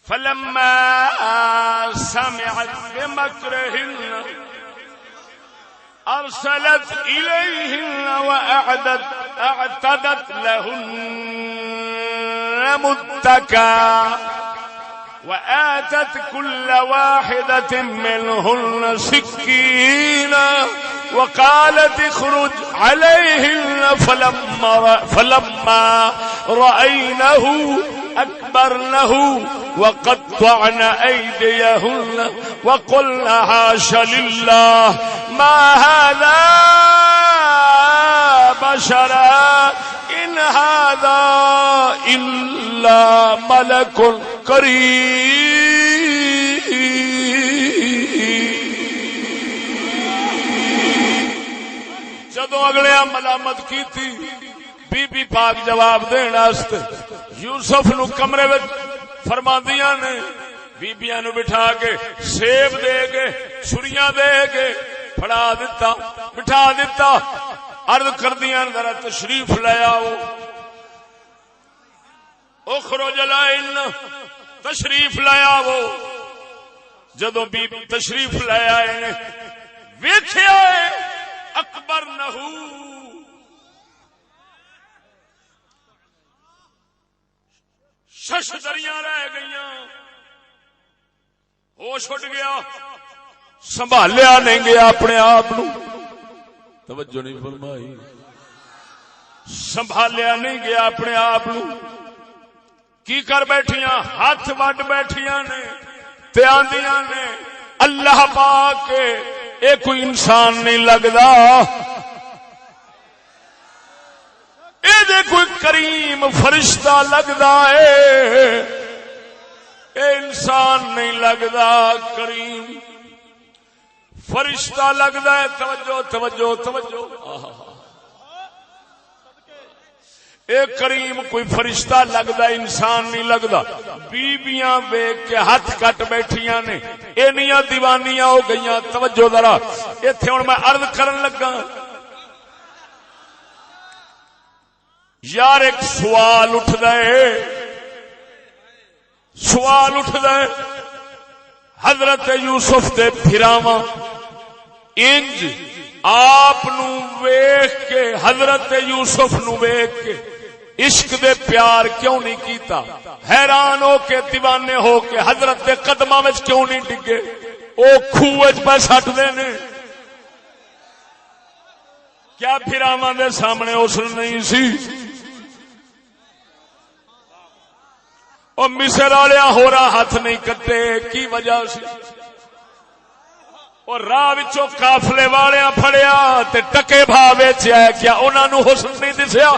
فلما سمعت بمكرهن ارسلت اليهن واعتدت لهن متكا وآتت كل واحدة منهن سكينا وقالت اخرج عليهن فلما رأينه أكبرنه وقطعن أيديهن وقلن حاش لله ما هذا بشرا إن هذا إلا ملك جدو اگلے ملامت کی تھی بی بی پاک جواب دین واسطے یوسف نو کمرے وچ فرماندیاں نے بیبیاں نو بٹھا کے سیب دے کے چھریاں دے کے پھڑا دیتا بٹھا دیتا عرض کردیاں ذرا تشریف لے آؤ اخرج لائن تشریف لایا وہ جدو بھی تشریف لایا ہے ویکھیا ہے اکبر نہو شش دریاں رہ گئیاں ہوش اٹھ گیا سنبھالیا نہیں گیا اپنے آپ نو توجہ نہیں فرمائی سنبھالیا نہیں گیا اپنے آپ نو کی کر بیٹھیاں ہاتھ وڈ بیٹھیاں نے تے آندیاں نے اللہ پاک اے کوئی انسان نہیں لگدا اے دے کوئی کریم فرشتہ لگدا اے انسان نہیں لگدا کریم فرشتہ لگدا ہے توجہ توجہ توجہ اے کریم کوئی فرشتہ لگدا انسان نہیں لگدا. بیبیاں ویکھ کے ہاتھ کٹ بیٹھیاں نے اینیاں دیوانیاں ہو گئیاں. توجہ ذرا ایتھے ہن میں عرض کرن لگا یار ایک سوال اٹھدا ہے حضرت یوسف دے پھراواں انج آپ نو ویکھ کے حضرت یوسف نو ویکھ کے عشق دے پیار کیوں نہیں کیتا؟ حیران ہو کے دیوانے ہو کے حضرت دے قدماں وچ کیوں نہیں ڈگے؟ او کھوہ وچ پے سٹ دے نے. کیا پھراواں دے سامنے اسل نہیں سی؟ او مصر والیا ہورا ہاتھ نہیں کٹے کی وجہ سی؟ اور راہ وچوں قافلے والیاں پھڑیا تے ٹکے بھا ویچیا کیا انہاں نو حسن نہیں دسیا؟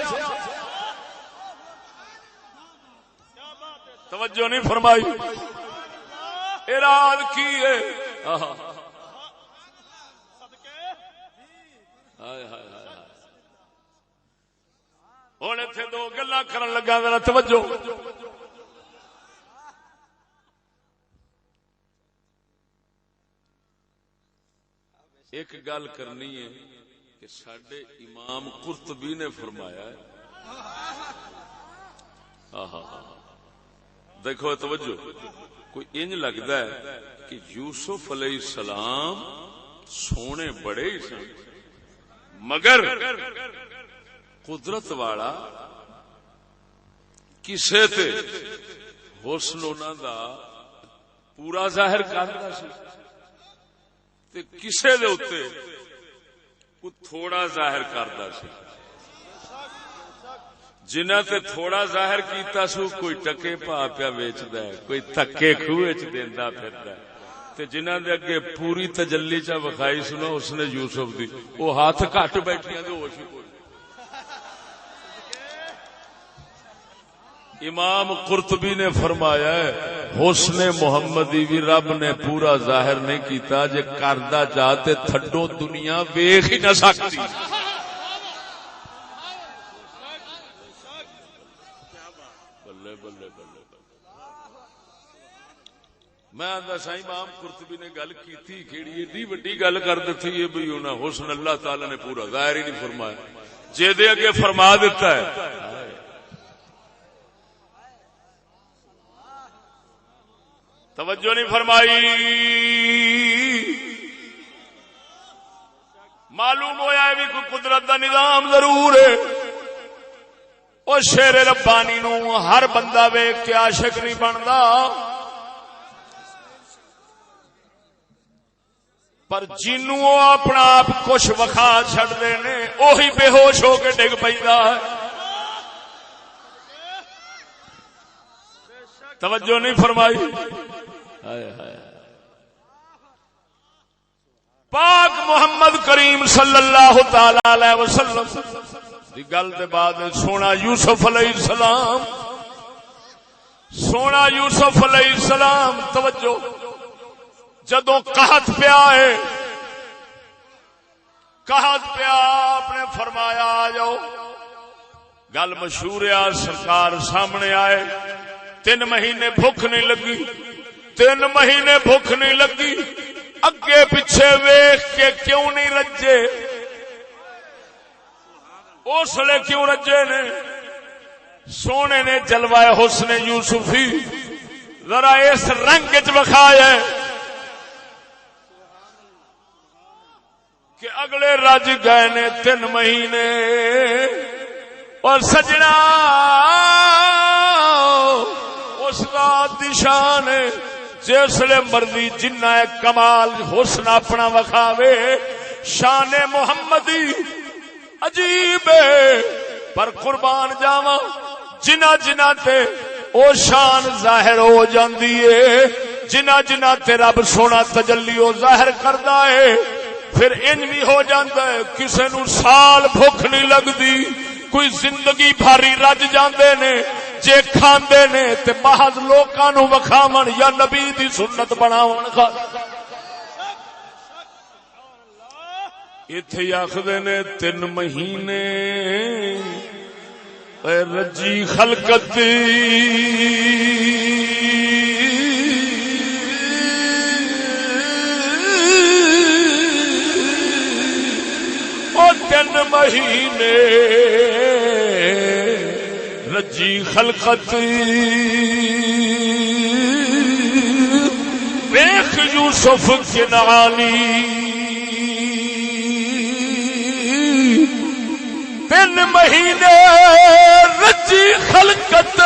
توجہ نہیں فرمائی. اراد کی ہے ہن ایتھے دو گلاں کرن لگا ذرا توجہ. ایک گل کرنی ہے کہ ساڈے امام قرطبی نے فرمایا ہے دیکھو توجہ کوئی انج لگتا ہے کہ یوسف علیہ السلام سونے بڑے ہی سن مگر قدرت والا کسے تے حسن انہاں دا پورا ظاہر کردا سی تے کسے دے اوتے کو تھوڑا ظاہر کردا سی. جنہاں تے تھوڑا ظاہر کیتا سو کوئی ٹکے پا پیا ویچدا ہے کوئی تھکے کھوے چ دیندا پھردا ہے تے جنہاں دے اگے پوری تجلی چا وکھائی سنو اس نے یوسف دی او ہاتھ کٹ بیٹھیاں تے ہوش ہی کوئی. امام قرطبی نے فرمایا ہے حسن محمدی بھی رب نے پورا ظاہر نہیں کیتا جے کردا چاہتے تھڈو دنیا ویکھ ہی نہ سکتی. میں آندا سا امام قرطبی نے گل کیتی کیڑی ایڈی وڈی گل کر دتی ہے بھئی انہاں حسن اللہ تعالی نے پورا ظاہر ہی نہیں فرمایا جے دے اگے فرما دیتا ہے. توجہ نہیں فرمائی. معلوم ہویا ہے بھی کوئی قدرت دا نظام ضرور ہے. او شیر ربانی نو ہر بندہ ویکھ کے عاشق نہیں بندا پر جنوں اپنا آپ کچھ وکھا چھڑ دے نے اوہی بے ہوش ہو کے ڈگ پیندا ہے. توجہ نہیں فرمائی. پاک محمد کریم صلی اللہ تعالی علیہ وسلم دی گل دے بعد سونا یوسف علیہ السلام توجہ جدوں قحط پیا ہے آپ نے فرمایا آ جاؤ. گل مشہور ہے سرکار سامنے آئے 3 مہینے بھوک نہیں لگی اگے پیچھے ویکھ کے کیوں نہیں رجے اس لیے کیوں رجے نے سونے نے جلوہ حسن یوسفی ذرا اس رنگ چ وکھایا کہ اگلے رج گئے نے 3 مہینے اور سجنا اس رات دی شان جسلے مرضی جنہ کمال حسن اپنا وکھاوے شان محمدی عجیب ہے پر قربان جاواں جنہ تے او شان ظاہر ہو جاندی ہے جنہ تے رب سونا تجلی او ظاہر کردا ہے پھر انج بھی ہو جاندا ہے کسے نو سال بھوک نہیں لگدی کوئی زندگی بھاری رج جاندے نے جے کھاندے نے تے محض لوکاں نو وکھاون یا نبی دی سنت بناون ایتھے آکھدے نے 3 مہینے اے رجی خلقت او 3 مہینے رجی خلقت ویخ یوسف کنعانی 3 مہینے رجی خلقت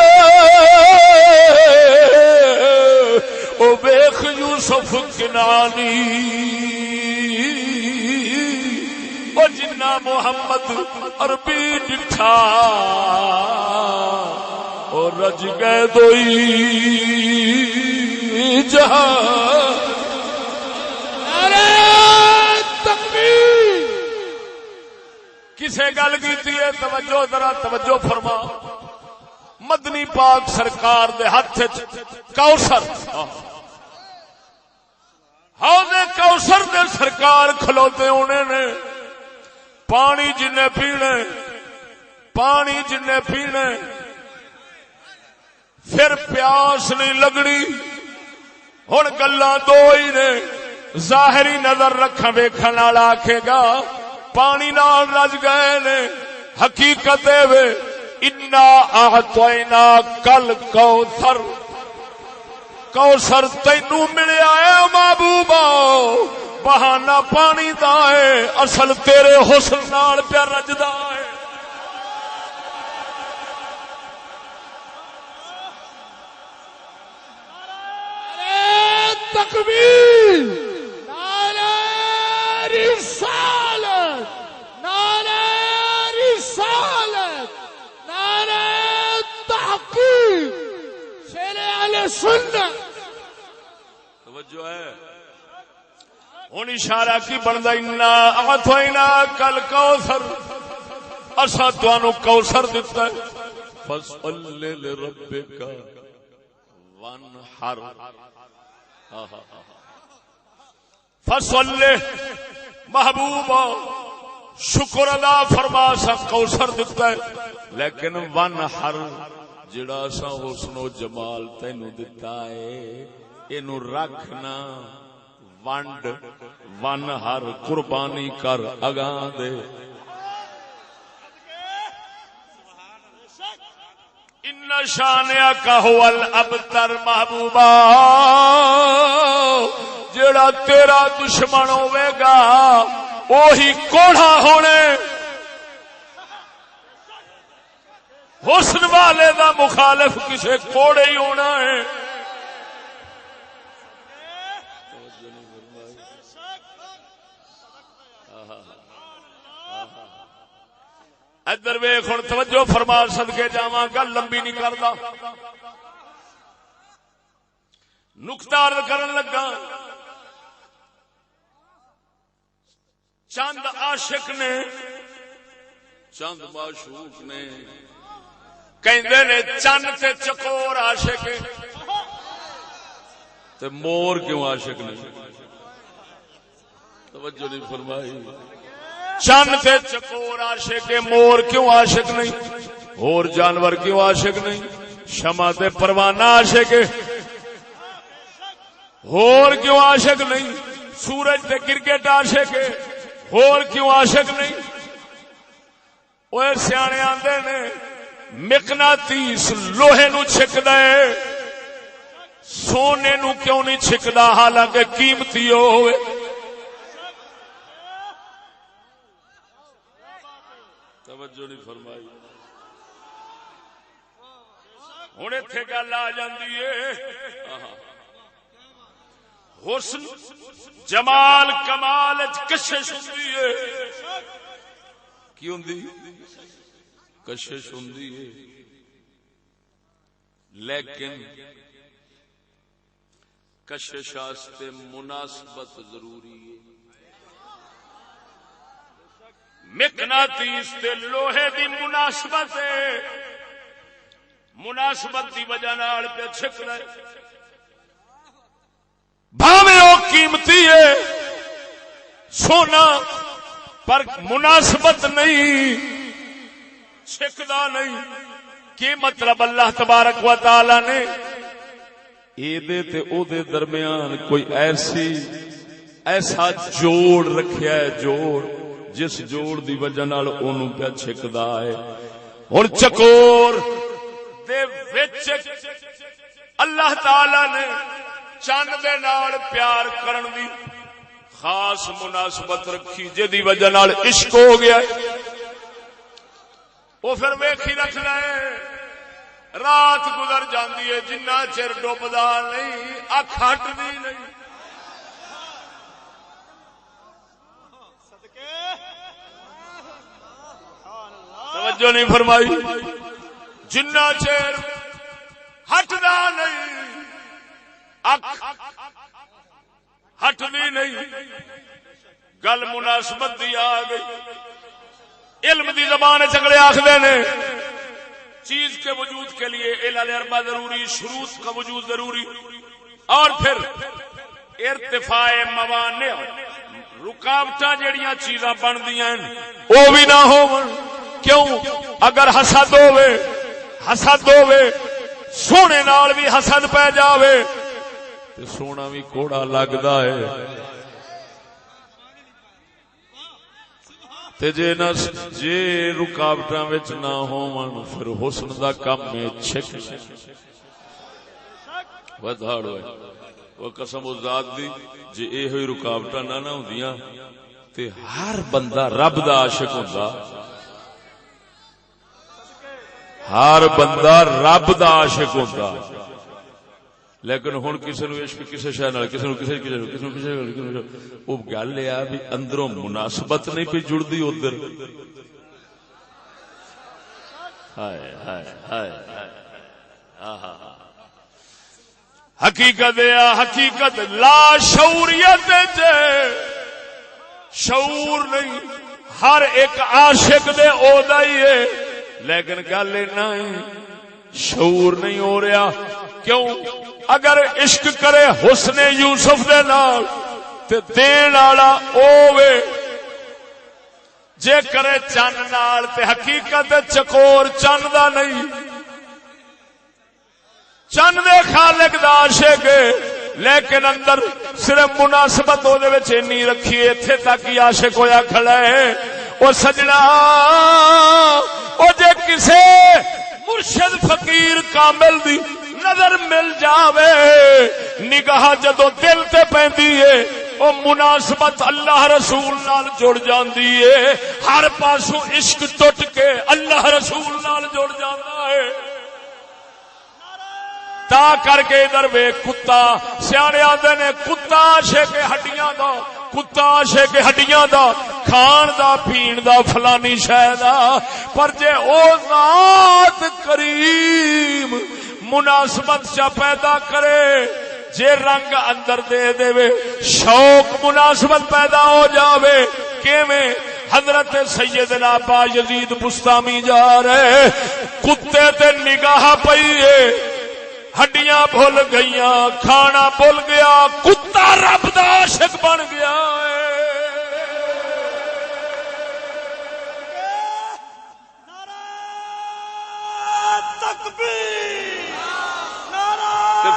او ویخ یوسف کنعانی او جنہ محمد عربی ڈٹھا او رج گئے دوئی جہاں کسے گل کیتی ہے توجہ ذرا توجہ فرما مدنی پاک سرکار دے ہاتھ وچ کوثر حوض کوثر دے سرکار کھلوتے ہونے نے پانی جن پینے پھر پیاس نہیں لگنی ہن گلاں دو ہی نے ظاہری نظر رکھن ویکھن والا آکھے گا پانی نال رج گئے نے حقیقت وے انا اعطینا کل کوثر کوثر تینوں ملیا ہے محبوبا بہانہ پانی دا ہے اصل تیرے حسن نال پیا رجدا ہے تکبیر نعرہ رسالت نعرہ رسالت نعرہ تحقیق شیر اہل سنت توجہ ہے ہن اشارہ کی بندا انا اعطینا کل کوثر اسا تانوں کوثر دتا ہے فصل لربک وانحر فصل محبوبا شکر ادا فرما سا کوثر دتا ہے لیکن وانحر جڑا سا حسن و جمال تینوں دتا ہے اینو رکھنا ونڈ وانحر قربانی کر اگاں دے ان شانئک هو الابتر محبوبا جڑا تیرا دشمن ہوے گا وہی کوڑھا ہونے حسن والے دا مخالف کسے کوڑے ہی ہونا ہے ادھر ویکھ ہن توجہ فرما صدقے جاواں گل لمبی نہیں کردا نقطہ عرض کرن لگا چند عاشق نے چند معشوق نے کہندے نے چند تے چکور عاشق تے مور کیوں عاشق نہیں توجہ نہیں فرمائی چند تے چکور عاشق مور کیوں عاشق نہیں اور جانور کیوں عاشق نہیں شمع تے پروانہ عاشق اور کیوں عاشق نہیں سورج تے کرکٹ عاشق اور کیوں عاشق نہیں اوے سیانے آندے نے مقناطیس لوہے نو چھکدا ہے سونے نو کیوں نہیں چھکدا حالانکہ قیمتی ہوئے توجہ نہیں فرمائی ہن ایتھے گل آ جاندی ہے حسن جمال کمال وچ کشش ہوندی ہے کی ہوندی کشش ہوندی ہے لیکن کشش واسطے مناسبت ضروری ہے مقناطیس تے لوہے دی مناسبت ہے مناسبت دی وجہ نال پہ چھکدا ہے بھاویں او قیمتی ہے سونا پر مناسبت نہیں چھکدا نہیں. کی مطلب اللہ تبارک و تعالی نے ایدے تے او دے درمیان کوئی ایسا جوڑ رکھیا ہے, جوڑ جس جوڑ دی وجہ نال اونوں پیا چھکدا ہے. ہن چکور دے وچ اللہ تعالی نے چند دے نال پیار کرن دی خاص مناسبت رکھی جدی وجہ نال عشق ہو گیا. وہ پھر ویکھی رکھنا ہے, رات گزر جاندی ہے جنہ چر ڈوبدا نہیں اکھ ہٹدی نہیں. توجہ نہیں فرمائی. جنہ چر ہٹدا نہیں اکھ ہٹدی نہیں. گل مناسبت دی آ گئی. علم دی زبان چگڑے آخدے نے چیز کے وجود کے لیے علل اربع ضروری, شروط کا وجود ضروری, اور پھر ارتفاع موانع رکاوٹاں جڑیاں چیزاں بندیاں وہ بھی نہ ہو. کیوں؟ اگر حسد ہوے سونے نال بھی حسد پہ جاوے تے سونا بھی کوڑا لگدا ہے. تے جے رکاوٹاں وچ نہ ہون پھر حسن دا کم ہے چھک ودھاڑ ہوئے. وہ قسم و ذات دی جے اے ہوئی رکاوٹاں نہ ہوندیاں تے ہر بندہ رب دا عاشق ہوندا. ہر بندہ رب دا عاشق ہوندا. لیکن ہن کسی نو عشق کسی شے نال, کسی نو او گل ہے بھی اندروں مناسبت نہیں پہ جڑدی. ادھر ہائے ہائے ہائے حقیقت لا شعوریت شعور نہیں. ہر ایک عاشق دے اودا ہی ہے, لیکن گل نہیں شعور نہیں ہو رہا. کیوں؟ اگر عشق کرے حسن یوسف دے نال تے دین والا اوے, جے کرے چن نال تے حقیقت چکور چن دا نہیں. چن دے خالق دا عاشق ہے, لیکن اندر صرف مناسبت او دے وچ نہیں رکھی. ایتھے تک ہی عاشق ہویا کھڑا ہے. او سجنا, او جے کسے مرشد فقیر کامل دی نظر مل جاوے, نگاہ جدو دل تے پیندی ہے او مناسبت اللہ رسول نال جڑ جاندی ہے. ہر پاسوں عشق ٹٹ کے اللہ رسول نال جڑ جاندا ہے. تا کر کے ادھر وے کتا سیانے آندے نے کتا عاشق ہڈیاں دا, کتا عاشق ہڈیاں دا, کھان دا پین دا فلانی شے دا. پر جے او ذات کریم مناسبت چا پیدا کرے, جے رنگ اندر دے دے شوق مناسبت پیدا ہو جاوے. کیویں؟ حضرت سیدنا با یزید بستامی جا رہے, کتے تے نگاہ پئی ہے, ہڈیاں بھول گئیاں, کھانا بھول گیا, کتا رب دا عاشق بن گیا ہے.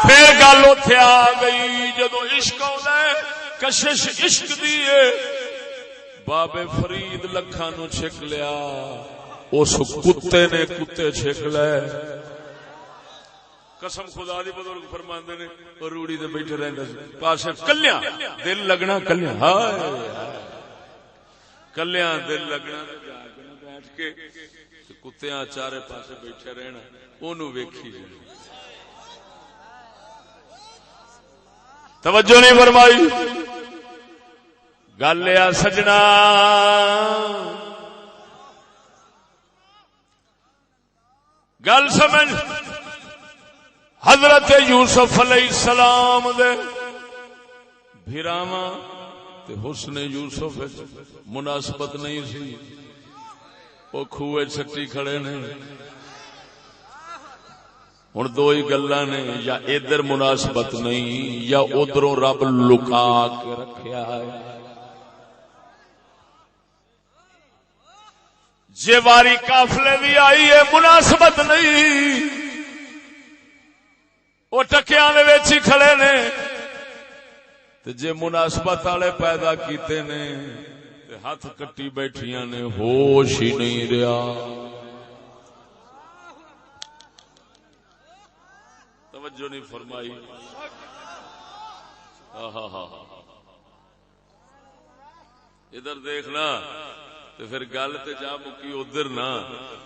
پھر گل اتنے آ گئی جدو عشق آتا ہے, کشش عشق دی ہے. بابے فرید لکھاں نو چھک لیا, اس کتے نے کتے چھک لے. قسم خدا دی بزرگ فرماندے نے, اور روڑی تے بیٹھے رہندا سی پاسے کلیاں دل لگنا, کلیاں ہائے کلیاں دل لگنا, بیٹھ کے کتیاں چارے پاسے بیٹھے رہنا, اونوں ویکھی جائے. توجہ نہیں فرمائی. گل ہے سجنا, گل سمجھ. حضرت یوسف علیہ السلام دے بھراواں تے حسن یوسف مناسبت نہیں سی. وہ کھوئے چھٹی کھڑے نے. ہن دو ہی گلاں نے, یا ادھر مناسبت نہیں یا ادھروں رب لکا کے رکھیا ہے. جے واری قافلے دی آئی ہے مناسبت نہیں، وہ ٹکیاں دے وچ ہی کھڑے نے، تے جے مناسبت والے پیدا کیتے نے تے ہاتھ کٹی بیٹھیاں نے، ہوش ہی نہیں رہا۔ توجہ نہیں فرمائی۔ ادھر دیکھنا تو پھر گل تے جا مکی ادھر نہ،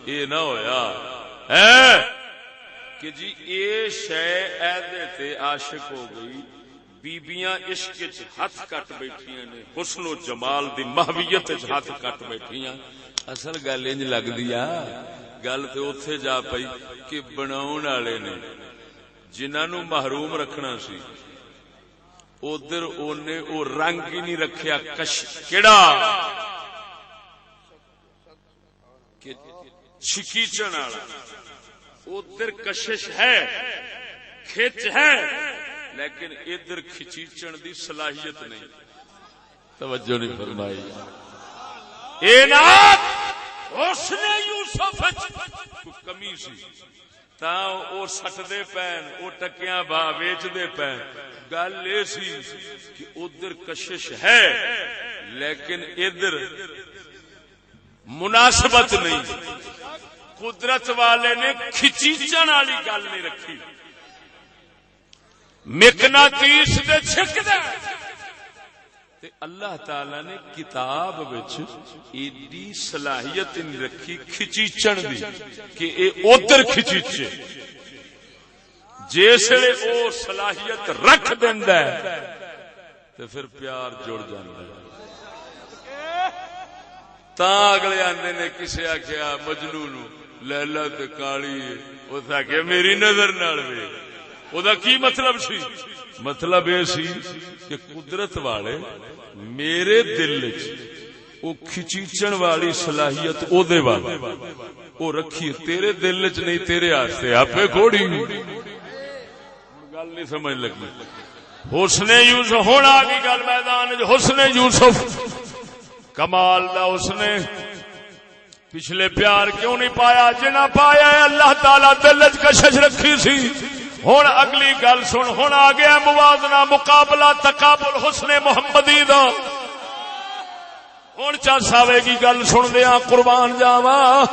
یہ نہ ہویا ہے کہ جی اے شے ایدے تے عاشق ہو گئی، بیبیاں عشق وچ ہاتھ کٹ بیٹھیاں نے، حسن و جمال دی محویت وچ ہاتھ کٹ بیٹھیاں۔ اصل گل انج لگدی آ، گل تے اوتھے جا پئی کہ بناون والے نے جنہاں نو محروم رکھنا سی، ادھر اونے او رنگ ہی نہیں رکھیا، کیڑا کہ چھکیچن والا۔ ادھر کشش ہے، کھچ ہے، لیکن ادھر کھچیچن دی صلاحیت نہیں۔ توجہ نہیں فرمائی۔ اے نات حسن یوسف کو کمی سی تا او سٹدے پین، او ٹکیاں با ویچدے پین۔ گل یہ سی کہ ادھر کشش ہے لیکن ادھر مناسبت نہیں۔ قدرت والے نے کھچیچن والی گل نہیں رکھی، مقناطیس دے چھک دے۔ تے اللہ تعالی نے کتاب وچ ایڈی صلاحیت نہیں رکھی کھچیچن دی کہ اے ادھر کھچیچے۔ جسے او صلاحیت رکھ دیندا ہے تے پھر پیار جڑ جاندا ہے۔ تا اگلے آندے نے کسے آکھیا مجنوں نو لیلا تے کالی، او کہ میری نظر نال ویکھ۔ او دا کی مطلب سی؟ مطلب یہ سی کہ قدرت والے میرے دل وچ او کھچیچن والی صلاحیت او دے والی او رکھی، تیرے دل وچ نہیں، تیرے واسطے آپے کھوڑی۔ گل نہیں سمجھ لگی۔ حسن یوسف ہن آ گئی گل میدان وچ۔ حسن یوسف کمال دا اس نے پچھلے پیار کیوں نہیں پایا جنہ پایا ہے؟ اللہ تعالی دل وچ کشش رکھی سی۔ ہن اگلی گل سن، ہن آ گیا موازنہ، مقابلہ تقابل حسن محمدی دا۔ ہن چا ساوے گی گل سن دیاں قربان جاواں۔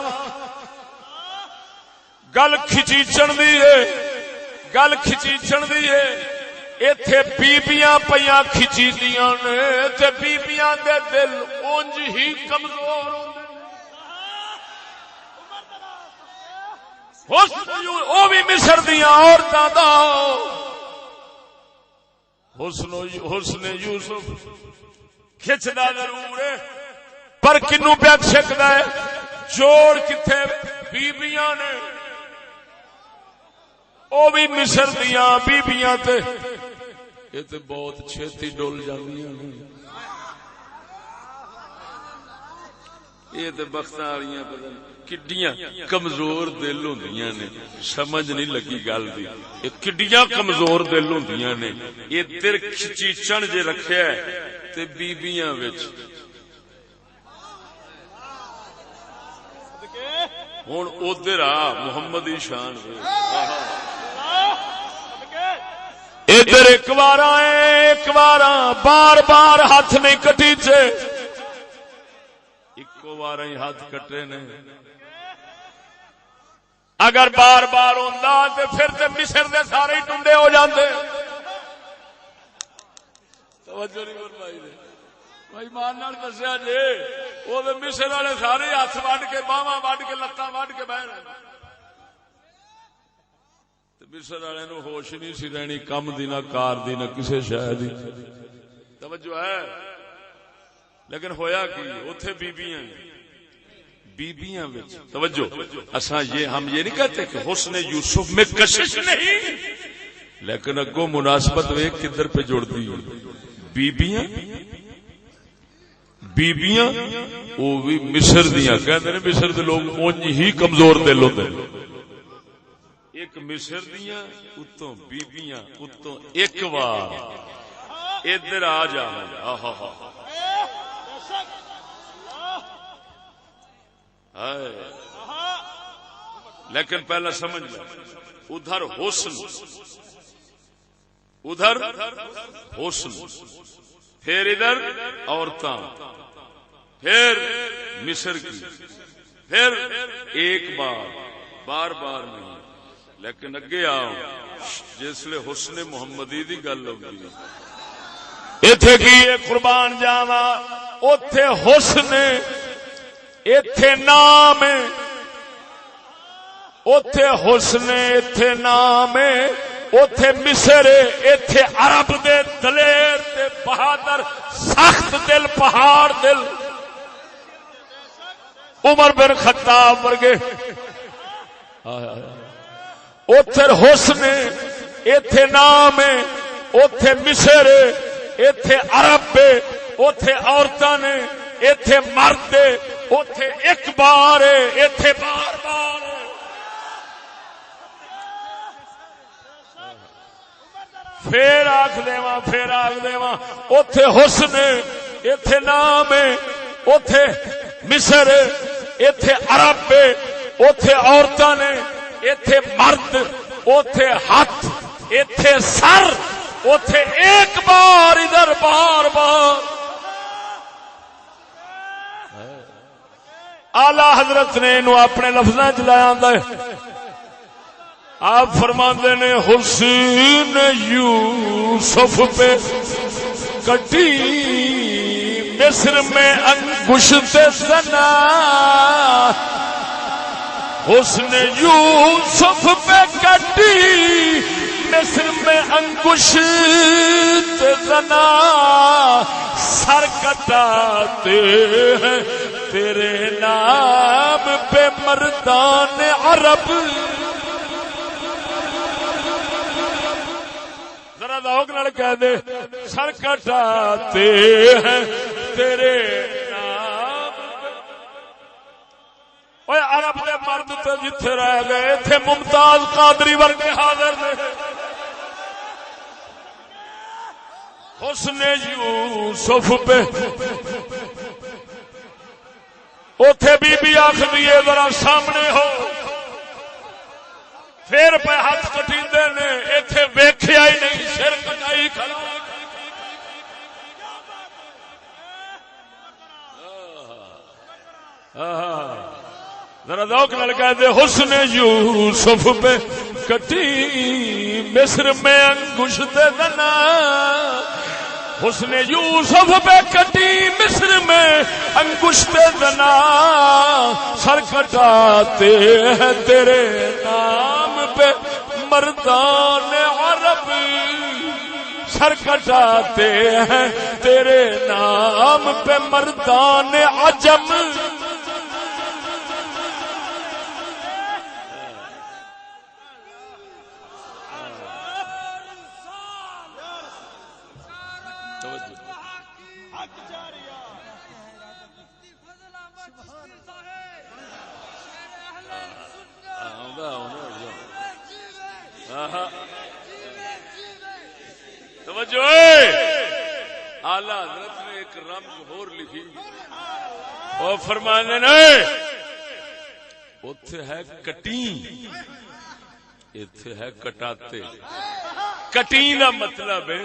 گل کھچیچن دی ہے، گل کھچیچن دی ہے۔ ایتھے بیبیاں پیاں کھچی دیاں نے تے بیبیاں دے دل اونج ہی کمزور ہوندے۔ او بھی مصر دیاں عورتاں دا حسن یوسف کھچدا ضرور ہے پر کنوں پیا چھکدا ہے؟ جوڑ کتھے بیبیاں نے، او بھی مصر دیاں بیبیاں تے یہ تے بہت چھتی ڈول جاندیاں نے۔ یہ تے بختاں والیاں پتہ کڈیاں کمزور دل ہوندیاں نے، سمجھ نہیں لگی گل دی۔ یہ کڈیاں کمزور دل ہوندیاں نے۔ یہ تیر کھچیچن جے رکھیا ہے تے بیبیاں وچ ہن ادھر آ محمد دی شان ادھر ایک بار بار بار ہاتھ نہیں کٹیچے، ایکو بار ہی ہاتھ کٹے نے۔ اگر بار بار ہوندا تے پھر تے مصر دے سارے ٹنڈے ہو جاندے۔ توجہ نہیں فرمائی نے بھائی، مان نال دسیا جی وہ مصر والے سارے ہاتھ وڈ کے باواں وڈ کے لتاں وڈ کے بہ رہے۔ مصر والے نو ہوش نہیں سی رہنی، کم دی نہ کار دی نہ کسے شے دی۔ توجہ ہے؟ لیکن ہویا کی اوتھے بیبیاں وچ توجہ۔ اساں ہم یہ نہیں کہتے کہ حسن یوسف میں کشش نہیں، لیکن اگوں مناسبت ویکھ کدھر پہ جڑتی ہے۔ بیبیاں وہ بھی مصر دیاں، کہندے نے مصر دے لوگ اونج ہی کمزور دل ہوندے۔ ایک مصر دیاں اتوں بیبیاں اتوں ایک وار ادھر آ جانا۔ لیکن پہلا سمجھ لیں، ادھر حسن، ادھر حسن، پھر ادھر عورتاں، پھر مصر کی، پھر ایک بار، بار بار نہیں، لیکن اگے آؤ جسلے حسن محمدی دی گل ہوگی ایتھے کی قربان جاوا، اوتھے حسن ایتھے نام، اوتھے حسن ایتھے نام، اوتھے مصر ایتھے عرب دے دلیر تے بہادر سخت دل پہاڑ دل عمر بن خطاب ورگے، اوتھے حسن ایتھے نام، اوتھے مصر ایتھے عرب، اوتھے عورتاں نے، ایتھے مرد، اوتھے ایک بار، ایتھے بار بار۔ پھر آخ دیواں، پھر آخ دیواں، اوتھے حسن ایتھے نام، اوتھے مصر ایتھے عرب، اوتھے عورتاں نے، ایتھے مرد، اوتھے ہاتھ، ایتھے سر، اوتھے ایک بار، ادھر بار بار۔ آلہ حضرت نے انہوں اپنے لفظاں چ لایا ہوندا ہے، آپ فرماندے نے حسین یوسف پہ کٹی مصر میں انگشت زنا، حسن یوسف پہ کٹی مصر میں انگشت زنا، سر کٹاتے ہیں تیرے نام پہ مردان عرب۔ ذرا ذوق نال کہہ دے، سر کٹاتے ہیں تیرے نام پہ۔ اوے عرب دے مرد تے جتھے رہ گئے تھے ممتاز قادری ورگے حاضر نے۔ حسن یوسف پہ اوتھے بی بی آخدی ہے ذرا سامنے ہو، پھر پہ ہاتھ کٹیندے نے، ایتھے ویکھیا ہی نہیں، سر کٹائی کھڑا۔ ذرا ذوق نال کہہ دے، حسن یوسف پہ کٹی مصر میں انگشت زنا، حسن یوسف پہ کٹی مصر میں انگشت زنا، سر کٹاتے ہیں تیرے نام پہ مردان عرب، سر کٹاتے ہیں تیرے نام پہ مردان عجم۔ آلہ حضرت نے ایک رمز اور لکھی، اور فرمانے نے اوتھے ہے کٹیں، ایتھے ہے کٹاتے۔ کٹیں دا مطلب ہے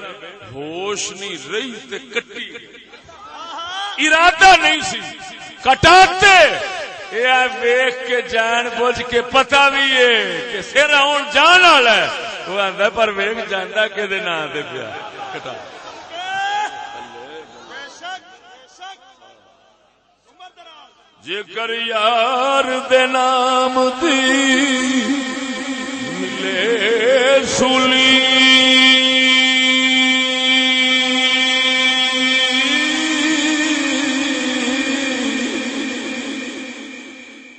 ہوش نہیں رہی تے کٹی، ارادہ نہیں سی، کٹاتے یہ ویکھ کے جان بوجھ کے پتہ بھی ہے کہ سر آن جان والا ہے، وہ آندا پر ویکھ جاندا کہ دے نام تے پیا کٹا۔ جیکر یار دے نام دی ملے سولی،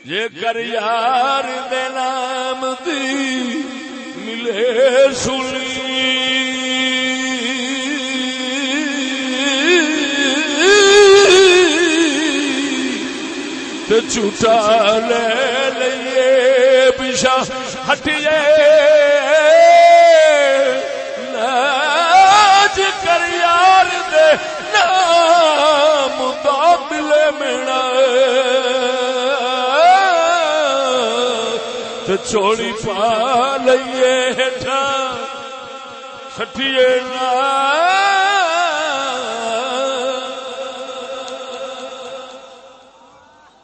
جیکر یار دے نام دی ملے سولی، جھوٹا لے لئیے پیشہ ہٹیے، لاج کر یار دے نام دا ملے منا، تے چوڑی پا لئیے ہٹا سٹھیے نا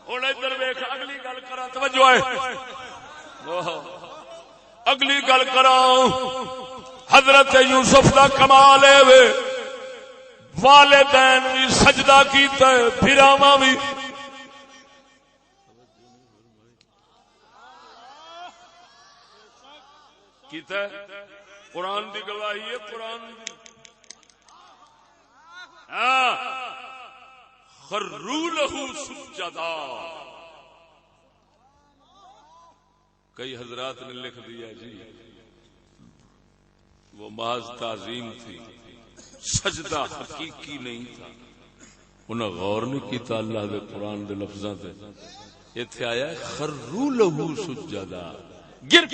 ہن ادھر ویکھ اگلی گل کراں توجہ ہے اگلی گل کراں حضرت یوسف دا کمال ہے وے والدین بھی سجدہ کیتا ہے بھراواں بھی کیتا ہے قرآن دی گواہی ہے قرآن دی خروا لہ سجدا کئی حضرات نے لکھ دیا جی وہ محض تعظیم تھی سجدہ حقیقی نہیں تھا انہیں غور نہیں کیتا اللہ دے قرآن دے لفظاں تے ایتھے آیا ہے خروا لہ سجدا گر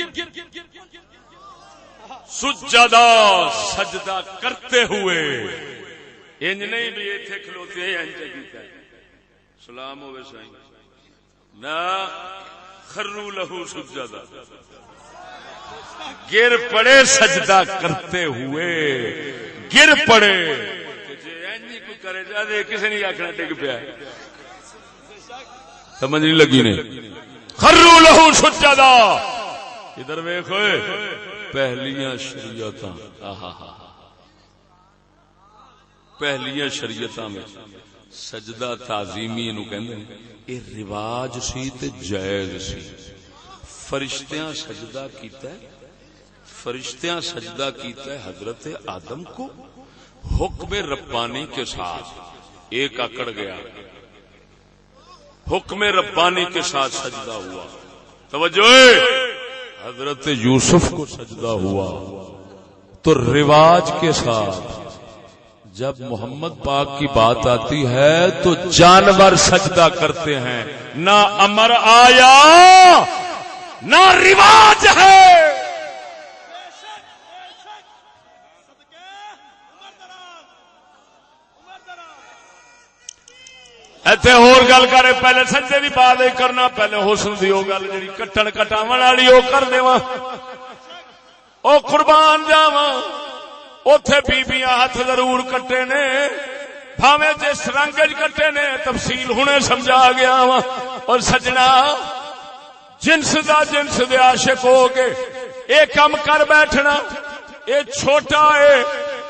سجدہ سجدہ کرتے ہوئے انج نہیں بھی ایتھے کھلوتے ہیں انج کیتا ہے سلام ہوے سائیں نہ خروا لہ سجدا گر پڑے سجدہ کرتے ہوئے گر پڑے جی اینی کوئی کرے جا کسی نہیں آخنا ڈگ پیا سمجھ نہیں لگی نے خروا لہ سجدا ادھر ویکھ پہلیاں شریعتاں پہلیاں شریعتاں میں سجدہ تعظیمی نو کہندے نے اے رواج سی تے جائز سی فرشتیاں سجدہ کیتا ہے فرشتیاں سجدہ کیتا ہے حضرت آدم کو حکم ربانی کے ساتھ ایک اکڑ گیا حکم ربانی کے ساتھ سجدہ ہوا توجہ حضرت یوسف کو سجدہ ہوا تو رواج کے ساتھ جب محمد پاک کی بات آتی ہے تو جانور سجدہ کرتے ہیں نہ امر آیا نہ رواج ہے ایتھے ہور گل کرے پہلے سجدے دی بات نہیں کرنا پہلے حسن دی او گل جڑی کٹن کٹاون والی او کر دیواں او قربان جاواں اوتھے بیبیاں ہاتھ ضرور کٹے نے بھاویں جس رنگ وچ کٹے نے تفصیل ہنے سمجھا گیا وا اور سجنا جنس دا جنس دے عاشق ہو کے اے کم کر بیٹھنا اے چھوٹا ہے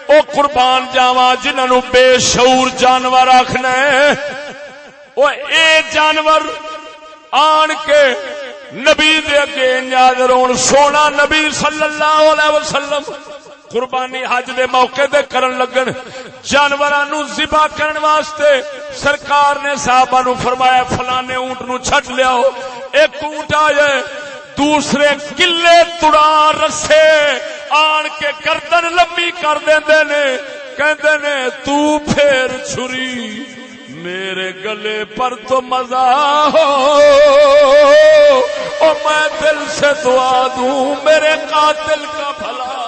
او قربان جاواں جنہاں نو بے شعور جانور آکھنا ہے او اے جانور آن کے نبی دے اگے حاضر ہون سونا نبی صلی اللہ علیہ وسلم قربانی حج دے موقع دے کرن لگن جانوراں نو ذبح کرن واسطے سرکار نے صحابہ نو فرمایا فلانے اونٹ نو چھڈ لیاؤ ایک اونٹ آئے دوسرے کلے تڑا رسے آن کے گردن لمبی کر دیندے نے کہندے نے تو پھر چھری میرے گلے پر تو مزہ ہو اور میں دل سے دعا دوں میرے قاتل کا بھلا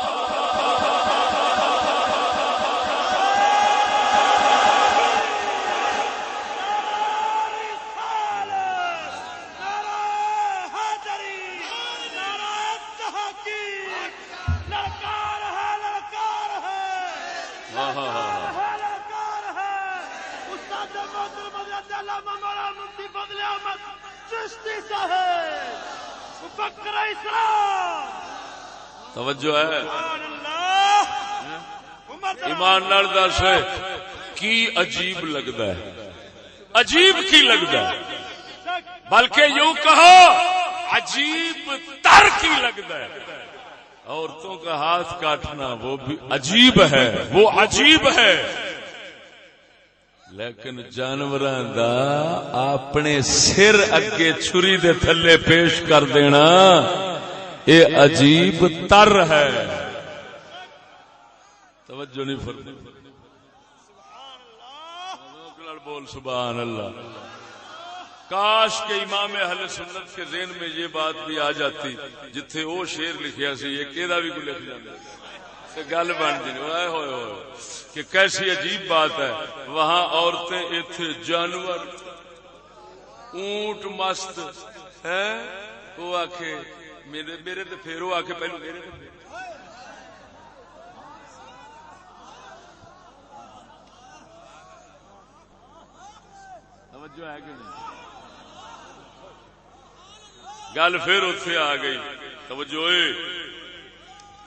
توجہ ہے ایمان نال دس کی عجیب لگتا ہے عجیب کی لگتا ہے بلکہ یوں کہو عجیب تر کی لگتا ہے عورتوں کا ہاتھ کاٹنا وہ بھی عجیب ہے وہ عجیب ہے لیکن جانوراں دا اپنے سر اگے چھری دے تھلے پیش کر دینا اے عجیب تر ہے توجہ نہیں فرمائی بول سبحان اللہ کاش کے امام اہل سنت کے ذہن میں یہ بات بھی آ جاتی جتھے وہ شعر لکھیا سی یہ کیدا بھی کوئی لکھ جاندا گل بن جی ہوئے ہوئے کہ کیسی عجیب بات ہے وہاں عورتیں ایتھے جانور اونٹ مست ہے وہ آکھے میرے تے پھیرو آ کے پہلو میرے تے پھیرو. توجہ ہے کہ نہیں؟ گل پھر اتنے آ گئی. توجہ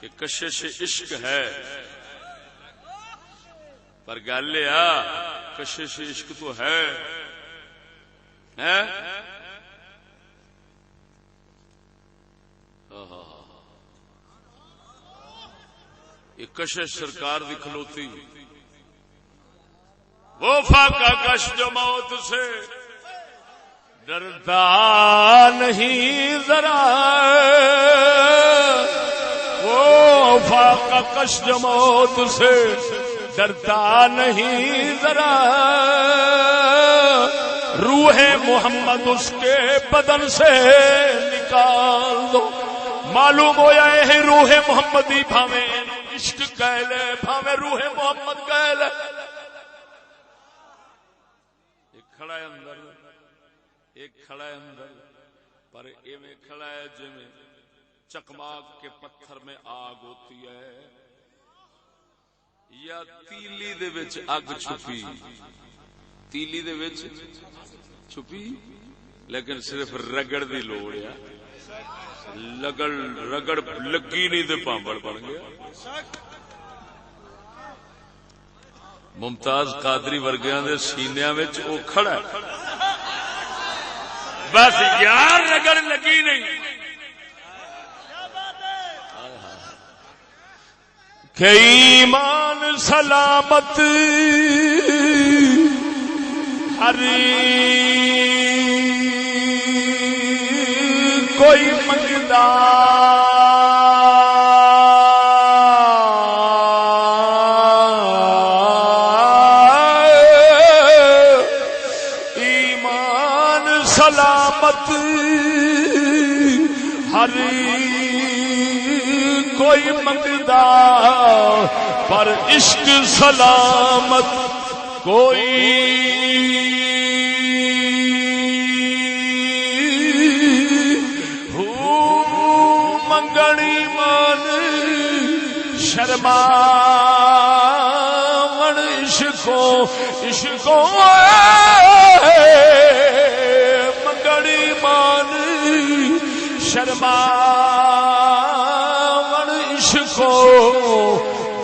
کہ کشش عشق ہے پر گل کشش عشق تو ہے یہ کشش سرکار دی کھلوتی وہ فاقہ کش جو موت سے ڈرتا نہیں ذرا وہ فاقہ کش جو موت سے ڈرتا نہیں ذرا روح محمد اس کے بدن سے نکال دو. معلوم ہوا ہے روح محمدی بھاوے عشق کہہ لے بھاوے روح محمد کہہ لے. کھڑا ہے اندر ایک کھڑا ہے اندر پر ایویں کھڑا ہے جویں چکماک کے پتھر میں آگ ہوتی ہے یا تیلی دے وچ اگ چھپی تیلی دے وچ چھپی لیکن صرف رگڑ دی لوڑ ہے رگڑ لگی نہیں تے پامبڑ بن گیا. ممتاز قادری ورگیاں دے سینیاں وچ او کھڑا ہے بس یار رگڑ لگی نہیں کہ ایمان سلامت ہر کوئی منگدا ایمان سلامت ہر کوئی منگدا پر عشق سلامت کوئی منگنی من شرما من عشقوں منگنی من شرما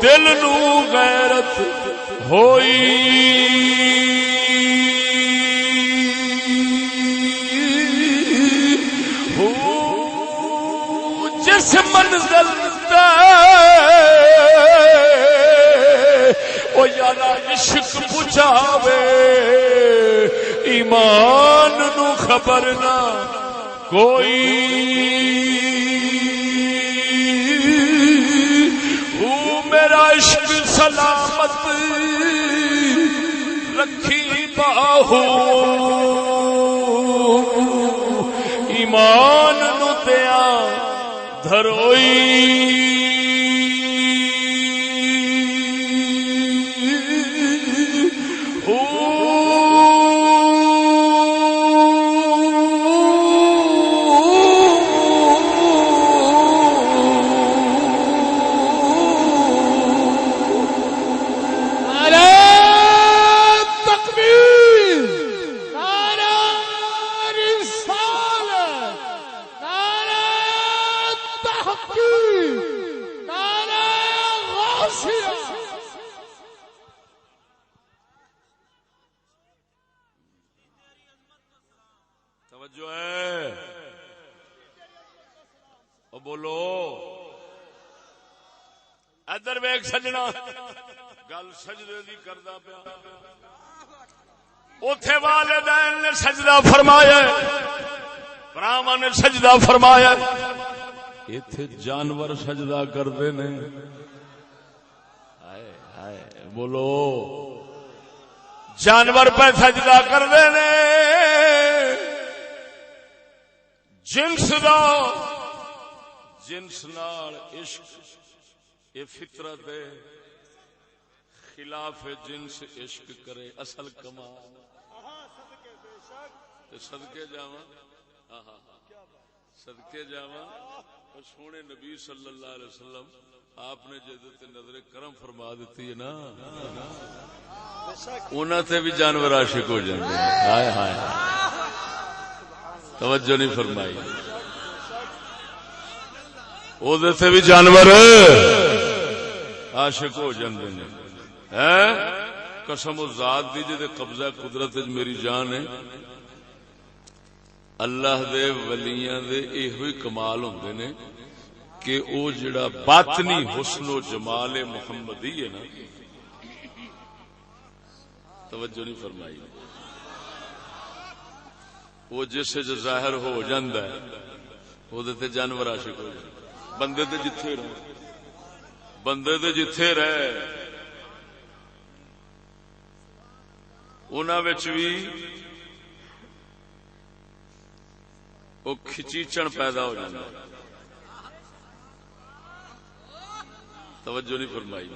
دل نو غیرت ہوئی جس منزل او یارا عشق پچھاوے ایمان نو خبر نہ کوئی میرا عشق سلامت رکھی باہو ایمان نو دیا دھروئی سجنا گل سجدے دی کردا پیا اوتھے والدین نے سجدہ فرمایا بھراواں نے سجدہ فرمایا ایتھے جانور سجدہ کردے نے ہائے ہائے بولو جانور پہ سجدہ کردے نے جنس نال عشق یہ فطرت ہے خلاف جنس عشق کرے اصل کمال صدقے جاواں صدقے جاواں سونے نبی صلی اللہ علیہ وسلم آپ نے جدت نظر کرم فرما دیتی ہے نا انہاں تے بھی جانور عاشق ہو جاندے ہیں. ہائے ہائے توجہ نہیں فرمائی. او دے تے بھی جانور عاشق ہو جاندے ہیں. قسم ذات دی جے قبضہ قدرت وچ میری جان ہے. اللہ دے ولیاں دے ایہی کمال ہوندے نے کہ او جڑا باطنی حسن و جمال محمدی ہے نا توجہ نہیں فرمائی وہ جس جو ظاہر ہو جاندا ہے او دے تے جانور عاشق ہو جاندے. بندے تے جتھے رہے انہاں وچ بھی وہ کھچیچن پیدا ہو جاتا. توجہ نہیں فرمائی.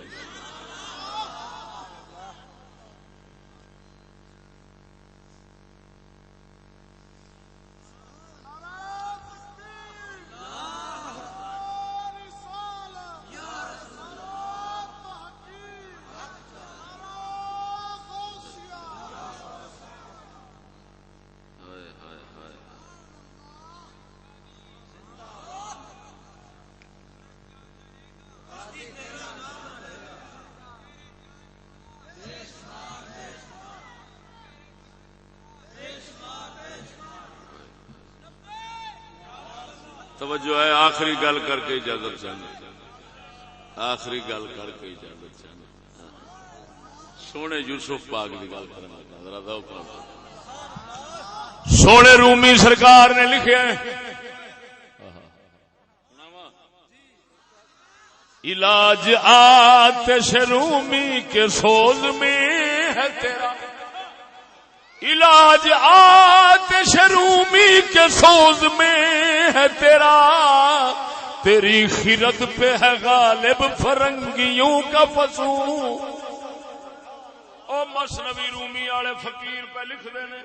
توجہ ہے. آخری گل کر کے اجازت چاہیے. آخری گل کر کے اجازت چاہیے. سونے یوسف پاک کی گل کرنا ذرا دو. سونے رومی سرکار نے لکھا ہے علاج آتش رومی کے سوز میں ہے تیرا. علاج آتش رومی کے سوز میں ہے تیرا. تیری خیرت پہ ہے غالب فرنگیوں کا فسو. او مثنوی رومی والے فقیر پہ لکھ دینے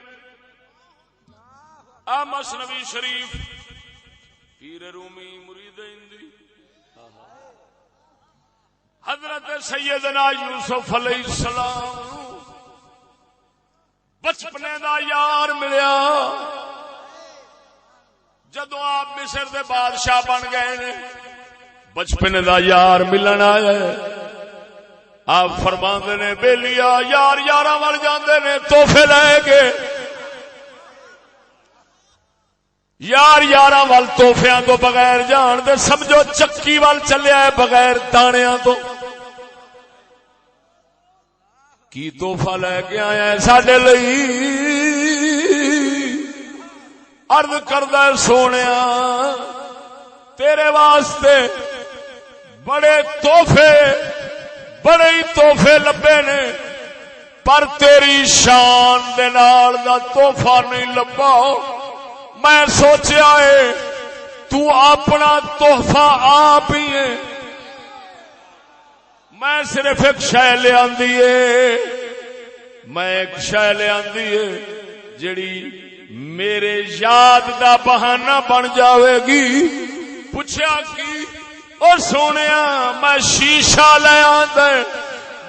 آ مثنوی شریف پیر رومی مرید ہندی حضرت سیدنا یوسف علیہ السلام بچپنے دا یار ملیا جدو آپ مصر دے بادشاہ بن گئے نے. بچپنے دا یار ملن آیا آپ فرماندے نے بیلیا یار یاراں ول جاندے نے تحفے لے کے. یار یاراں ول تحفیاں تو بغیر جان دے سمجھو چکی ول چلیا ہے بغیر دانیاں تو. کی تحفہ لے کے آیا ہے ساڈے لئی. عرض کردا ہے سونیا تیرے واسطے بڑے ہی تحفے لبے نے پر تیری شان دے نال دا تحفہ نہیں لبا. میں سوچیا ہے تو اپنا تحفہ آپ ہی ہے. میں صرف ایک شے لے آندی ہے جڑی میرے یاد دا بہانہ بن جاوے گی. پوچھا کی او سونیا میں شیشہ لے آندا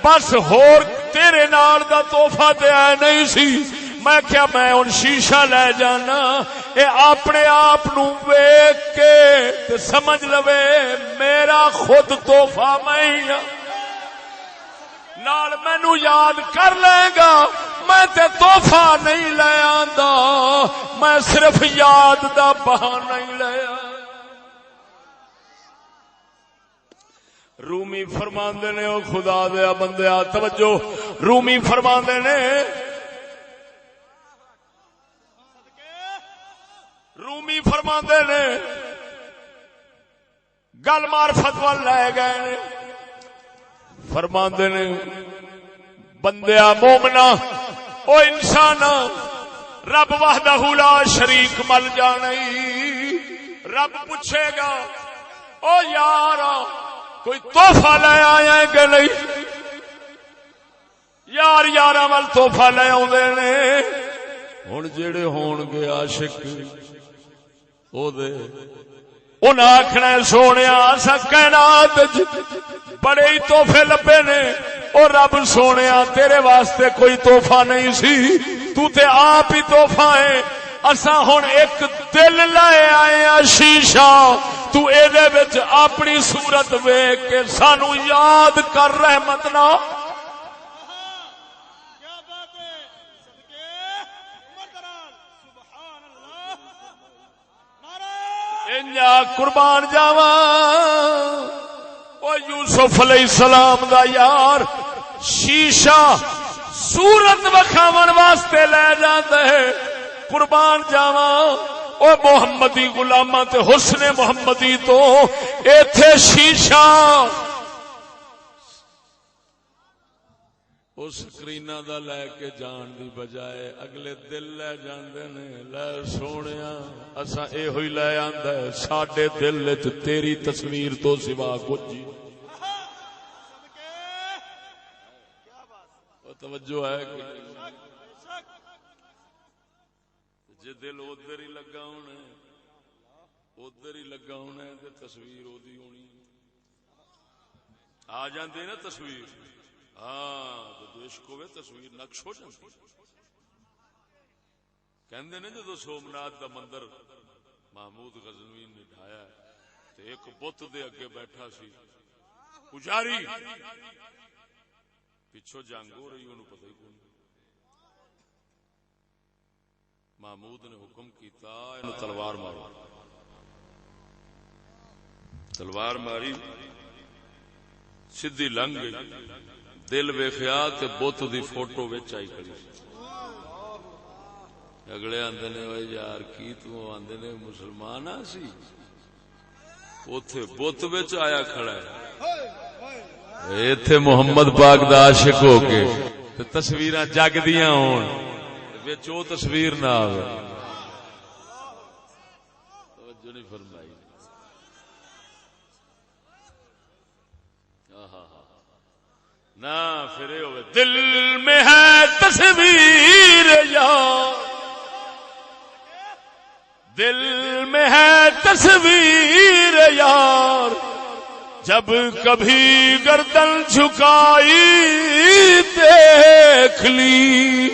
بس ہور تیرے نال دا تحفہ تے ہے نہیں سی. میں کیا میں ہن شیشہ لے جانا اے اپنے آپ نو ویکھ کے تے سمجھ لوے میرا خود تحفہ میں ہی ہاں. نال مینوں یاد کر لے گا میں تے تحفہ نہیں لے آندا میں صرف یاد دا بہانہ ہی لے آ. رومی فرماندے نے او خدا دیا بندیا توجہ. رومی فرماندے نے گل معرفت وال لے گئے فرماندے نے بندیا مومنا او انسان رب وحدہ لا شریک مل جانے. رب پوچھے گا او یار کوئی تحفہ لے آیا ہے کہ نہیں. یار یاراں ول تحفہ لے آوندے نے. ہن جڑے ہون گے عاشق انہیں آخنا سونے اساں کائنات بڑے ہی تحفے لبے نے، اور رب سونے تیرے واسطے کوئی تحفہ نہیں سی، تو تے آپ ہی تحفہ ہے، اساں ہن ایک دل لائے آئے ہیں شیشہ، تو اے دے وچ اپنی صورت ویکھ کے سانو یاد کر رحمت نہ کیا بات ہے صدقے مدران سبحان اللہ نعرہ انجا قربان جاواں او یوسف علیہ السلام دا یار شیشہ صورت وکھاون واسطے لے جاندا ہے، قربان جاواں او محمدی غلاماں تے حسن محمدی تو ایتھے شیشہ اس سکرینہ دا لے کے جان دی بجائے اگلے دل لے جاندے نے، لے سونیا اساں اے ہوئی لے آندا ہے ساڈے دل وچ تیری تصویر تو سوا کچھ نہیں۔ صدقے کیا بات او توجہ ہے کہ بے شک جے دل ادھر ہی لگا ہونا ادھر ہی لگا ہونا تے تصویر اودی ہونی آ جاندی نا تصویر، ہاں جدو عشق ہوئے تصویر نقش ہو جاتی۔ کہندے نے جدو سومناتھ دا مندر محمود غزنوی نے ڈھایا تے ایک بت دے اگے بیٹھا سی پجاری، پچھو جنگ ہو رہی انہوں پتہ ہی کون، محمود نے حکم کیتا انہوں تلوار مارو، تلوار ماری سیدھی لنگ گئی، دل ویکھیا تے بت دی فوٹو وچ آئی کھڑی، اگلے آندے نے اوے یار کی تو آندے نے مسلمان آ سی، اوتھے بت وچ آیا کھڑا ہے، ایتھے محمد پاک دا عاشق ہو کے تے تصویراں جگ دیاں ہون وچ او تصویر نہ آوے، توجہ نہیں فرمائی۔ نہ پھر ہوئے دل میں ہے تصویر یار، دل میں ہے تصویر یار، جب کبھی گردن جھکائی دیکھ لی،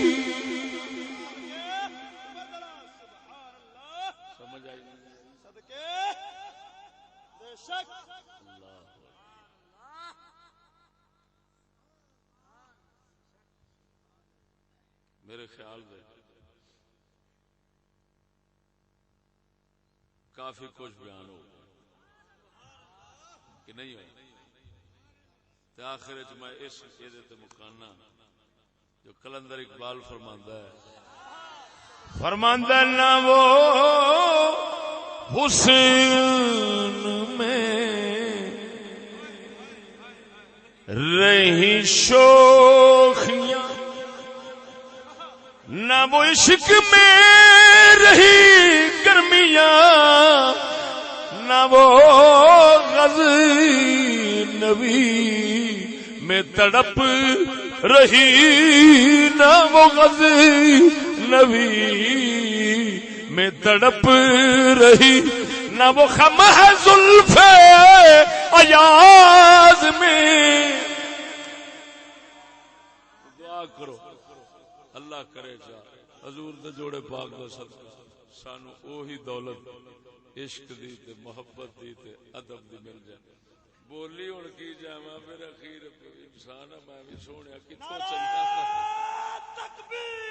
سمجھ آئی صدقے بے شک میرے خیال میں کافی کچھ بیان ہو کہ نہیں ہو تے آخر میں اس تے مکانا جو کلندر اقبال فرماندا ہے نہ وہ حسن میں رہی شوخیاں، نہ وہ عشق میں رہی گرمیاں، نہ وہ غزنوی میں تڑپ رہی، نہ وہ غزنوی میں تڑپ رہی، نہ وہ خم ہے زلف ایاز میں۔ دعا کرو اللہ کرے گا حضور دے جوڑے پاک دا صدقہ سانو اوہی دولت عشق دی تے محبت دی تے ادب دی مل جائے۔ بولی ہن کی جاواں پھر اخیر انسان میں بھی سونیا کتھوں چلدا تکبیر